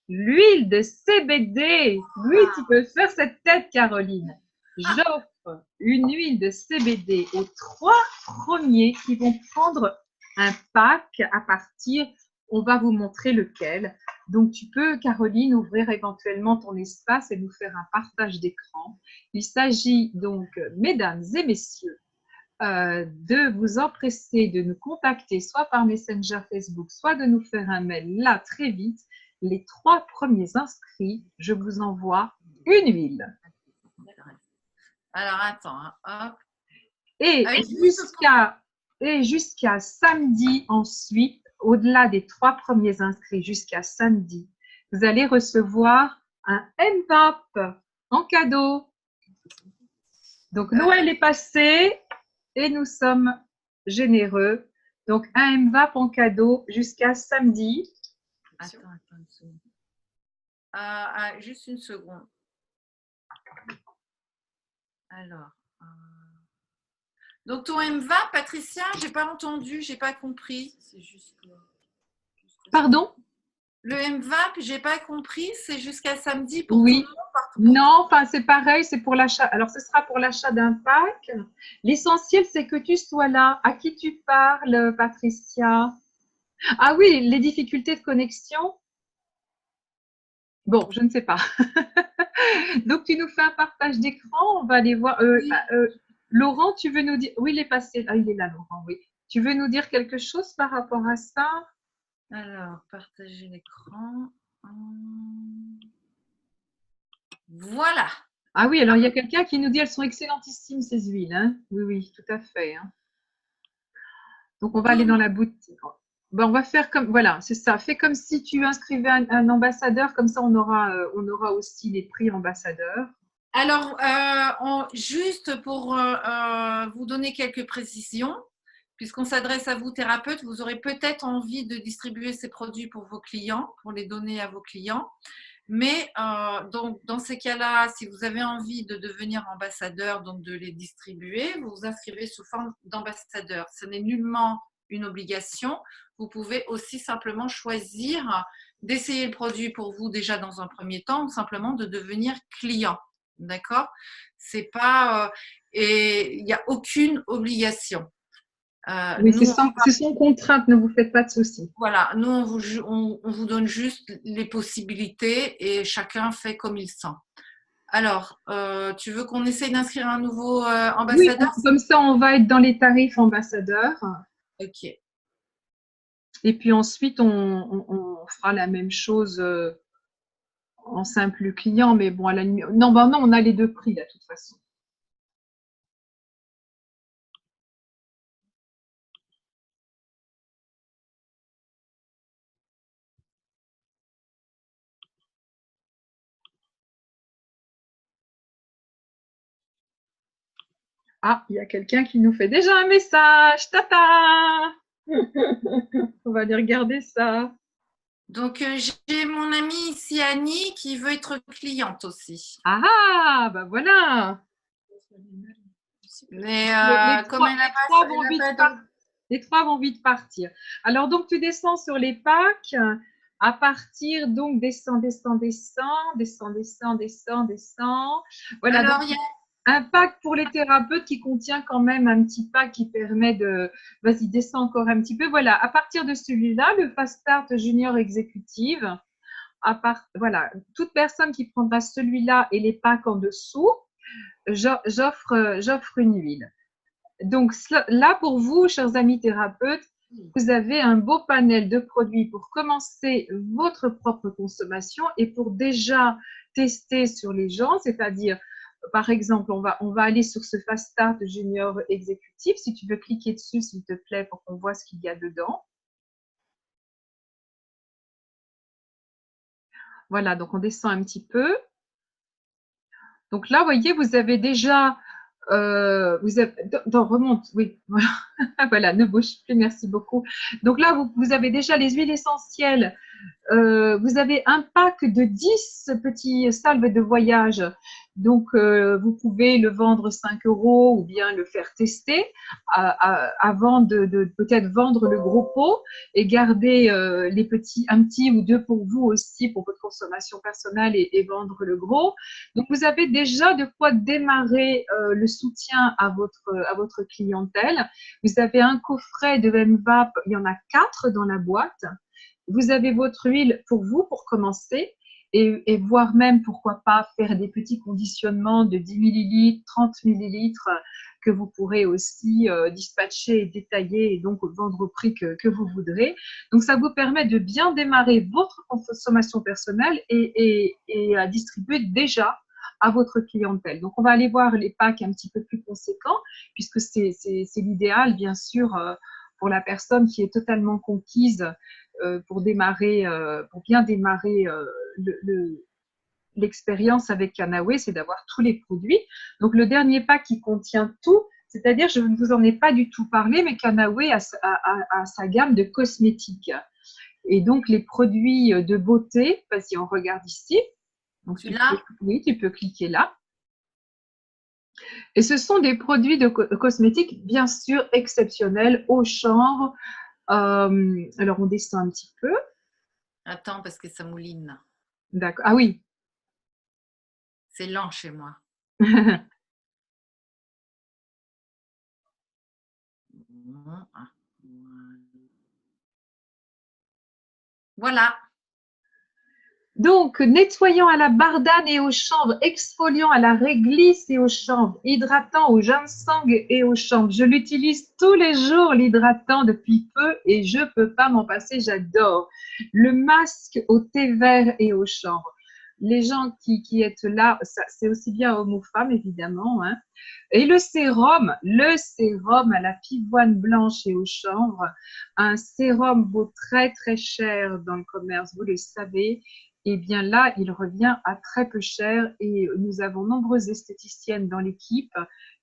L'huile de CBD. Oui, tu peux faire cette tête, Caroline. J'offre une huile de CBD aux 3 premiers qui vont prendre un pack à partir. On va vous montrer lequel. Donc, tu peux, Caroline, ouvrir éventuellement ton espace et nous faire un partage d'écran. Il s'agit donc, mesdames et messieurs, de vous empresser de nous contacter soit par Messenger Facebook, soit de nous faire un mail là très vite. Les 3 premiers inscrits, je vous envoie une huile. Alors, attends. Hein, hop. Et jusqu'à samedi ensuite, au-delà des 3 premiers inscrits, jusqu'à samedi, vous allez recevoir un M-VAP en cadeau. Donc, Noël est passé et nous sommes généreux. Donc, un M-VAP en cadeau jusqu'à samedi. Attends une seconde. Juste une seconde. Alors. Donc, ton M va, Patricia, j'ai pas entendu, j'ai pas compris. C'est juste. Pardon? Le MVAP, j'ai pas compris, c'est jusqu'à samedi pour oui. tout le monde. Non, enfin c'est pareil, c'est pour l'achat. Alors ce sera pour l'achat d'un pack. L'essentiel c'est que tu sois là. À qui tu parles, Patricia? Ah oui, les difficultés de connexion. Bon, je ne sais pas. Donc tu nous fais un partage d'écran, on va aller voir. Oui. Laurent, tu veux nous dire? Oui, il est passé. Ah, il est là, Laurent. Oui. Tu veux nous dire quelque chose par rapport à ça? Alors, partager l'écran. Voilà. Ah oui, alors il y a quelqu'un qui nous dit elles sont excellentissimes ces huiles. Hein? Oui, oui, tout à fait. Hein. Donc on va aller dans la boutique. Ben, on va faire comme, voilà, c'est ça. Fais comme si tu inscrivais un ambassadeur, comme ça on aura aussi les prix ambassadeurs. Alors, juste pour vous donner quelques précisions, puisqu'on s'adresse à vous, thérapeutes, vous aurez peut-être envie de distribuer ces produits pour vos clients, pour les donner à vos clients. Mais donc, dans ces cas-là, si vous avez envie de devenir ambassadeur, donc de les distribuer, vous vous inscrivez sous forme d'ambassadeur. Ce n'est nullement une obligation. Vous pouvez aussi simplement choisir d'essayer le produit pour vous déjà dans un premier temps ou simplement de devenir client. D'accord? C'est pas et il n'y a aucune obligation. Oui, c'est sans contrainte, ne vous faites pas de soucis. Voilà, nous on vous donne juste les possibilités et chacun fait comme il sent. Alors, tu veux qu'on essaye d'inscrire un nouveau ambassadeur? Oui, comme ça on va être dans les tarifs ambassadeurs. Ok. Et puis ensuite on fera la même chose en simple client, mais bon, à la limite. Non, ben non, on a les deux prix là, de toute façon. Ah, il y a quelqu'un qui nous fait déjà un message. Tata! On va aller regarder ça. Donc, j'ai mon amie ici, Annie, qui veut être cliente aussi. Ah, bah voilà. Mais Les comme trois, elle n'a les trois pas, vont elle a vite pas par- les trois vont vite partir. Alors, donc, tu descends sur les packs. À partir, donc, descends, descends, descends, descends, descends, descends, descends. Voilà, donc, Alors, il y a un pack pour les thérapeutes qui contient quand même un petit pack qui permet de… Vas-y, descends encore un petit peu. Voilà, à partir de celui-là, le Fast Start Junior Executive, voilà, toute personne qui prendra celui-là et les packs en dessous, j'offre une huile. Donc là, pour vous, chers amis thérapeutes, vous avez un beau panel de produits pour commencer votre propre consommation et pour déjà tester sur les gens, c'est-à-dire, par exemple, on va aller sur ce Fast Start Junior Exécutif. Si tu veux cliquer dessus, s'il te plaît, pour qu'on voit ce qu'il y a dedans. Voilà, donc on descend un petit peu. Donc là, vous voyez, vous avez déjà… remonte, oui, voilà. Voilà, ne bouge plus, merci beaucoup. Donc là, vous avez déjà les huiles essentielles. Vous avez un pack de 10 petits salves de voyage. Donc, vous pouvez le vendre 5 € ou bien le faire tester avant de peut-être vendre le gros pot et garder un petit ou deux pour vous aussi pour votre consommation personnelle et vendre le gros. Donc, vous avez déjà de quoi démarrer le soutien à votre clientèle. Vous avez un coffret de MVAP, il y en a 4 dans la boîte. Vous avez votre huile pour vous, pour commencer, et voire même, pourquoi pas, faire des petits conditionnements de 10 millilitres, 30 millilitres que vous pourrez aussi dispatcher et détailler et donc vendre au prix que vous voudrez. Donc, ça vous permet de bien démarrer votre consommation personnelle et à distribuer déjà à votre clientèle. Donc, on va aller voir les packs un petit peu plus conséquents puisque c'est l'idéal, bien sûr, pour la personne qui est totalement conquise pour bien démarrer l'expérience avec Canawe, c'est d'avoir tous les produits. Donc, le dernier pack qui contient tout, c'est-à-dire, je ne vous en ai pas du tout parlé, mais Canawe a sa gamme de cosmétiques. Et donc, les produits de beauté, vas-y, on regarde ici. Donc, oui, tu peux cliquer là. Et ce sont des produits de cosmétiques, bien sûr, exceptionnels, au chanvre. Alors, on descend un petit peu. Attends, parce que ça mouline. D'accord. Ah oui. C'est lent chez moi. Voilà. Donc, nettoyant à la bardane et au chanvre, exfoliant à la réglisse et au chanvre, hydratant au ginseng et au chanvre. Je l'utilise tous les jours, l'hydratant, depuis peu, et je ne peux pas m'en passer, j'adore. Le masque au thé vert et au chanvre. Les gens qui êtes là, c'est aussi bien homme ou femme, évidemment. Hein. Et le sérum à la pivoine blanche et au chanvre. Un sérum vaut très, très cher dans le commerce, vous le savez. Et bien là, il revient à très peu cher et nous avons nombreuses esthéticiennes dans l'équipe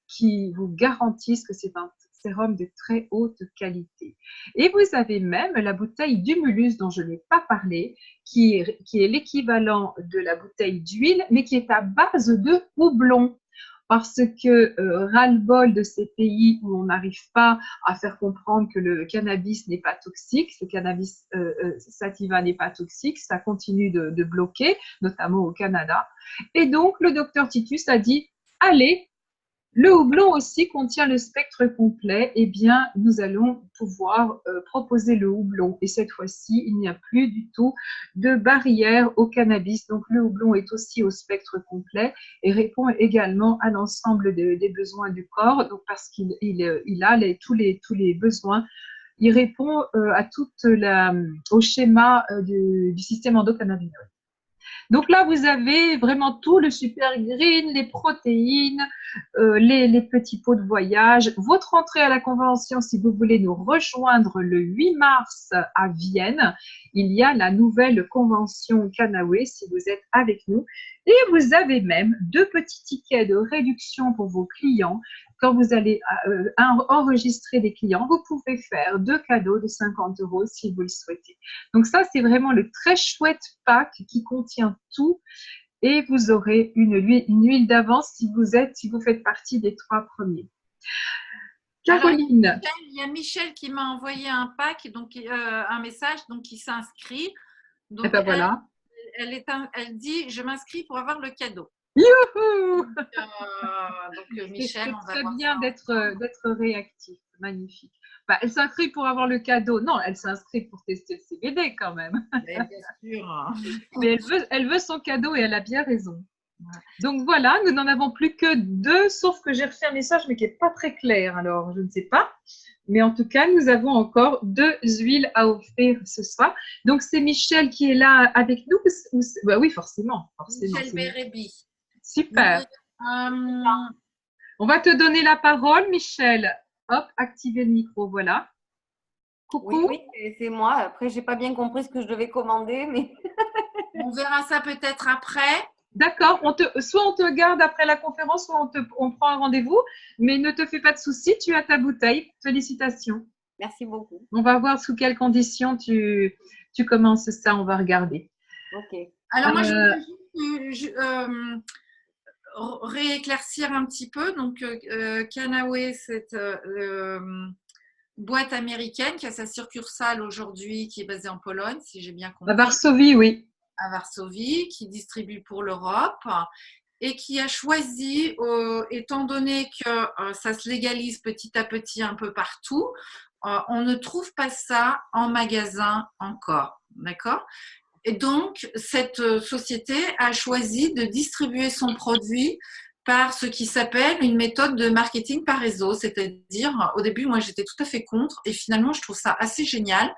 qui vous garantissent que c'est un sérum de très haute qualité. Et vous avez même la bouteille d'humulus dont je n'ai pas parlé, qui est l'équivalent de la bouteille d'huile, mais qui est à base de houblon. Parce que ras-le-bol de ces pays où on n'arrive pas à faire comprendre que le cannabis n'est pas toxique, le cannabis sativa n'est pas toxique, ça continue de bloquer, notamment au Canada. Et donc, le docteur Titus a dit, allez, le houblon aussi contient le spectre complet, eh bien, nous allons pouvoir proposer le houblon. Et cette fois-ci, il n'y a plus du tout de barrière au cannabis. Donc, le houblon est aussi au spectre complet et répond également à l'ensemble des besoins du corps, donc parce qu'il a tous les besoins. Il répond au schéma du système endocannabinoïde. Donc là, vous avez vraiment tout, le super green, les protéines, les petits pots de voyage. Votre entrée à la convention, si vous voulez nous rejoindre le 8 mars à Vienne, il y a la nouvelle convention Canawe si vous êtes avec nous. Et vous avez même 2 petits tickets de réduction pour vos clients. Quand vous allez enregistrer des clients, vous pouvez faire 2 cadeaux de 50 € si vous le souhaitez. Donc ça, c'est vraiment le très chouette pack qui contient tout et vous aurez une huile d'avance si vous faites partie des 3 premiers. Caroline. Alors, il y a Michel qui m'a envoyé un pack, donc un message, donc qui s'inscrit. Donc, Et ben voilà. elle dit, je m'inscris pour avoir le cadeau. Youhou! Donc Michel, on va c'est très voir bien ça. d'être réactif. Magnifique. Bah, elle s'inscrit pour avoir le cadeau. Non, elle s'inscrit pour tester le CBD quand même. Mais bien sûr. Mais elle veut son cadeau et elle a bien raison. Donc voilà, nous n'en avons plus que 2, sauf que j'ai reçu un message mais qui n'est pas très clair. Alors, je ne sais pas. Mais en tout cas, nous avons encore 2 huiles à offrir ce soir. Donc, c'est Michel qui est là avec nous. Bah oui, forcément. Michel Bérébi. Super. Oui, on va te donner la parole, Michel. Hop, activez le micro, voilà. Coucou. Oui, c'est moi. Après, j'ai pas bien compris ce que je devais commander, mais on verra ça peut-être après. D'accord, soit on te garde après la conférence, soit on prend un rendez-vous, mais ne te fais pas de soucis, tu as ta bouteille. Félicitations. merci beaucoup. On va voir sous quelles conditions tu commences ça, on va regarder. Ok. Alors moi, je voulais juste rééclaircir un petit peu. Donc, Canawe, c'est boîte américaine qui a sa succursale aujourd'hui, qui est basée en Pologne, si j'ai bien compris. À Varsovie, oui. À Varsovie, qui distribue pour l'Europe et qui a choisi, étant donné que ça se légalise petit à petit un peu partout, on ne trouve pas ça en magasin encore, d'accord? Et donc, cette société a choisi de distribuer son produit par ce qui s'appelle une méthode de marketing par réseau. C'est-à-dire, au début, moi, j'étais tout à fait contre et finalement, je trouve ça assez génial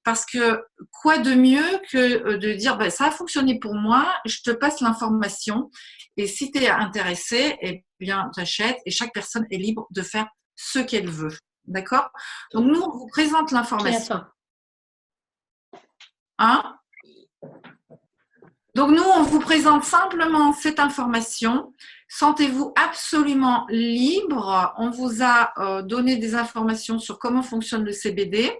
parce que quoi de mieux que de dire, ben, ça a fonctionné pour moi, je te passe l'information et si tu es intéressé, eh bien, tu achètes et chaque personne est libre de faire ce qu'elle veut. D'accord? Donc, nous, on vous présente l'information. Hein? Donc, nous, on vous présente simplement cette information. Sentez-vous absolument libre. On vous a donné des informations sur comment fonctionne le CBD,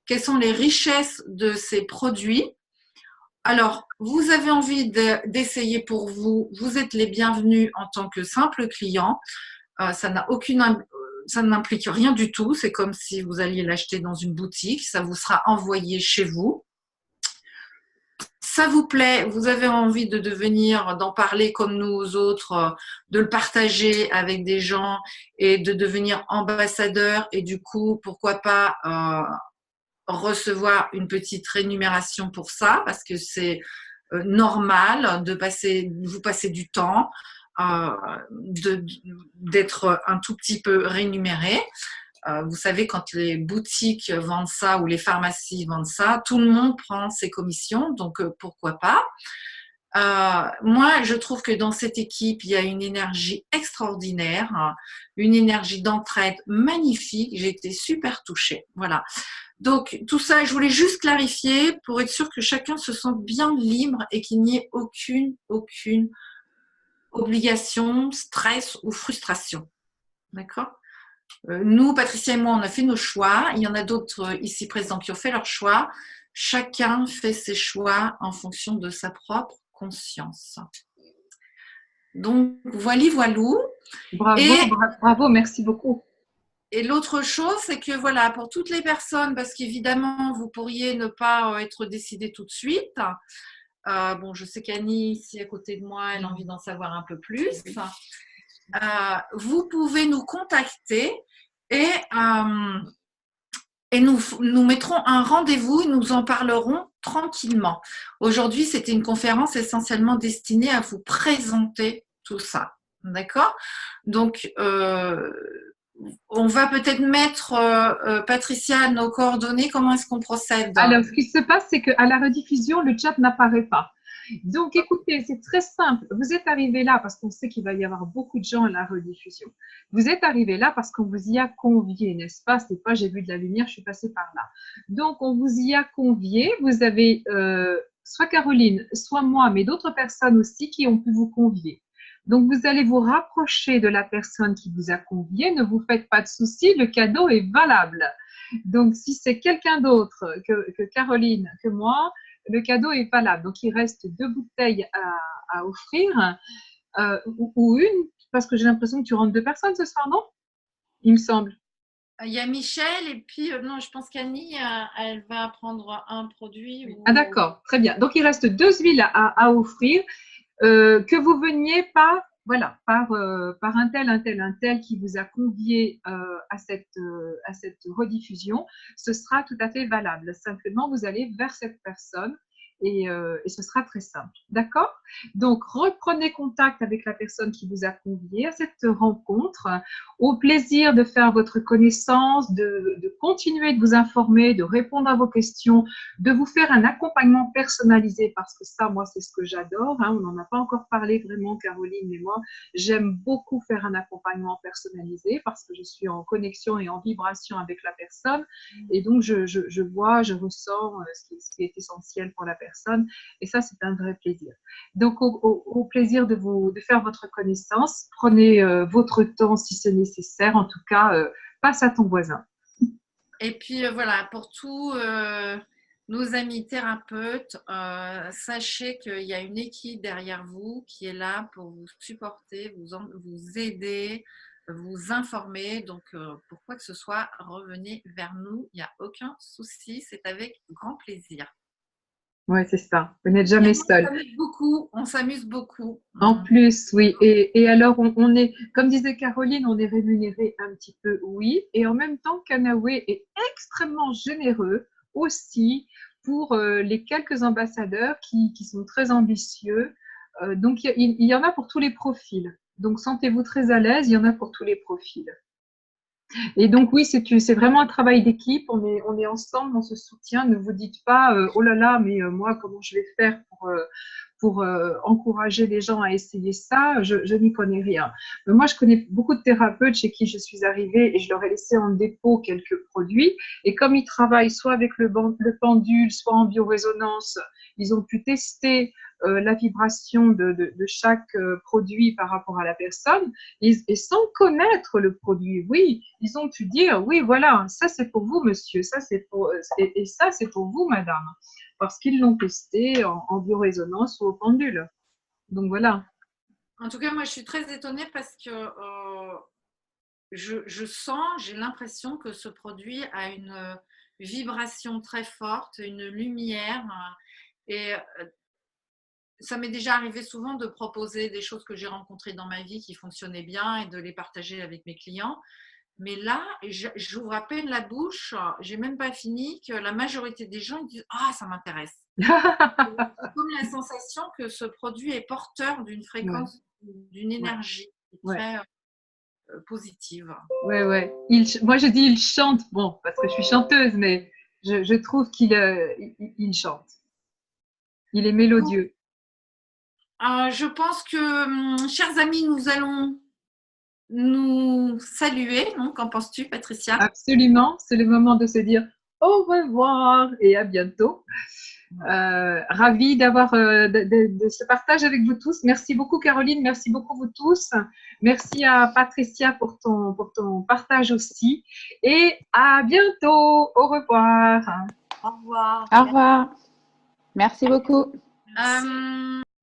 quelles sont les richesses de ces produits. Alors, vous avez envie d'essayer pour vous, vous êtes les bienvenus en tant que simple client. Ça n'implique rien du tout. C'est comme si vous alliez l'acheter dans une boutique. Ça vous sera envoyé chez vous. Ça vous plaît, vous avez envie de devenir, d'en parler comme nous autres, de le partager avec des gens et de devenir ambassadeur et du coup, pourquoi pas recevoir une petite rémunération pour ça parce que c'est normal vous passer du temps, d'être un tout petit peu rémunéré. Vous savez, quand les boutiques vendent ça ou les pharmacies vendent ça, tout le monde prend ses commissions, donc pourquoi pas. Moi, je trouve que dans cette équipe, il y a une énergie extraordinaire, une énergie d'entraide magnifique. J'ai été super touchée. Voilà. Donc, tout ça, je voulais juste clarifier pour être sûr que chacun se sente bien libre et qu'il n'y ait aucune obligation, stress ou frustration. D'accord ? Nous, Patricia et moi, on a fait nos choix. Il y en a d'autres ici présents qui ont fait leur choix. Chacun fait ses choix en fonction de sa propre conscience. Donc, voilou. Bravo, merci beaucoup. Et l'autre chose, c'est que voilà, pour toutes les personnes, parce qu'évidemment, vous pourriez ne pas être décidé tout de suite. Bon, je sais qu'Annie, ici à côté de moi, elle a envie d'en savoir un peu plus. Vous pouvez nous contacter et nous mettrons un rendez-vous et nous en parlerons tranquillement. Aujourd'hui, c'était une conférence essentiellement destinée à vous présenter tout ça. D'accord? Donc, on va peut-être mettre, Patricia, nos coordonnées. Comment est-ce qu'on procède? Alors, ce qui se passe, c'est qu'à la rediffusion, le chat n'apparaît pas. Donc, écoutez, c'est très simple. Vous êtes arrivé là parce qu'on sait qu'il va y avoir beaucoup de gens à la rediffusion. Vous êtes arrivé là parce qu'on vous y a convié, n'est-ce pas? C'est pas j'ai vu de la lumière, je suis passée par là. Donc, on vous y a convié. Vous avez soit Caroline, soit moi, mais d'autres personnes aussi qui ont pu vous convier. Donc, vous allez vous rapprocher de la personne qui vous a convié. Ne vous faites pas de soucis, le cadeau est valable. Donc, si c'est quelqu'un d'autre que Caroline, que moi, le cadeau est valable. Donc, il reste 2 bouteilles à offrir ou une, parce que j'ai l'impression que tu rentres 2 personnes ce soir, non? il me semble. Il y a Michel et puis, non, je pense qu'Annie, elle va prendre un produit. Ah d'accord, très bien. Donc, il reste 2 huiles à offrir. Que vous veniez par, voilà, par un tel qui vous a convié à cette rediffusion, ce sera tout à fait valable. Simplement, vous allez vers cette personne et ce sera très simple. D'accord? Donc, reprenez contact avec la personne qui vous a convié à cette rencontre. Au plaisir de faire votre connaissance, de continuer de vous informer, de répondre à vos questions, de vous faire un accompagnement personnalisé, parce que ça, moi, c'est ce que j'adore. Hein. On n'en a pas encore parlé vraiment, Caroline, mais moi, j'aime beaucoup faire un accompagnement personnalisé parce que je suis en connexion et en vibration avec la personne. Et donc, je vois, je ressens ce qui est essentiel pour la personne. Et ça, c'est un vrai plaisir. Donc, au plaisir de faire votre connaissance. Prenez votre temps si c'est nécessaire. En tout cas, passe à ton voisin. Et puis voilà, pour tous nos amis thérapeutes, sachez qu'il y a une équipe derrière vous qui est là pour vous supporter, vous aider, vous informer. Donc, pour quoi que ce soit, revenez vers nous. Il n'y a aucun souci. C'est avec grand plaisir. Oui, c'est ça. Vous n'êtes jamais seul. On s'amuse beaucoup. En plus, oui. Et alors, on est, comme disait Caroline, on est rémunéré un petit peu, oui. Et en même temps, Kanawe est extrêmement généreux aussi pour les quelques ambassadeurs qui sont très ambitieux. Donc, il y en a pour tous les profils. Donc, sentez-vous très à l'aise, il y en a pour tous les profils. Et donc, oui, c'est vraiment un travail d'équipe. On est ensemble, on se soutient. Ne vous dites pas, oh là là, mais moi, comment je vais faire pour encourager les gens à essayer ça? Je n'y connais rien. Mais moi, je connais beaucoup de thérapeutes chez qui je suis arrivée et je leur ai laissé en dépôt quelques produits. Et comme ils travaillent soit avec le pendule, soit en biorésonance, ils ont pu tester la vibration de chaque produit par rapport à la personne et sans connaître le produit, oui, ils ont pu dire, oui, voilà, ça c'est pour vous, monsieur, ça c'est pour, et ça c'est pour vous, madame, parce qu'ils l'ont testé en biorésonance ou au pendule. Donc voilà. En tout cas, moi je suis très étonnée parce que je sens, j'ai l'impression que ce produit a une vibration très forte, une lumière. Et ça m'est déjà arrivé souvent de proposer des choses que j'ai rencontrées dans ma vie qui fonctionnaient bien et de les partager avec mes clients. Mais là, j'ouvre à peine la bouche, j'ai même pas fini, que la majorité des gens ils disent « Ah, ça m'intéresse ». C'est comme la sensation que ce produit est porteur d'une fréquence, d'une énergie très positive. Ouais, ouais. Moi, je dis il chante, bon, parce que je suis chanteuse, mais je trouve qu'il chante. Il est mélodieux. Je pense que, chers amis, nous allons nous saluer. Non, qu'en penses-tu, Patricia? Absolument. C'est le moment de se dire au revoir et à bientôt. Ravie d'avoir de ce partage avec vous tous. Merci beaucoup, Caroline. Merci beaucoup, vous tous. Merci à Patricia pour ton partage aussi. Et à bientôt. Au revoir. Au revoir. Au revoir. Merci beaucoup.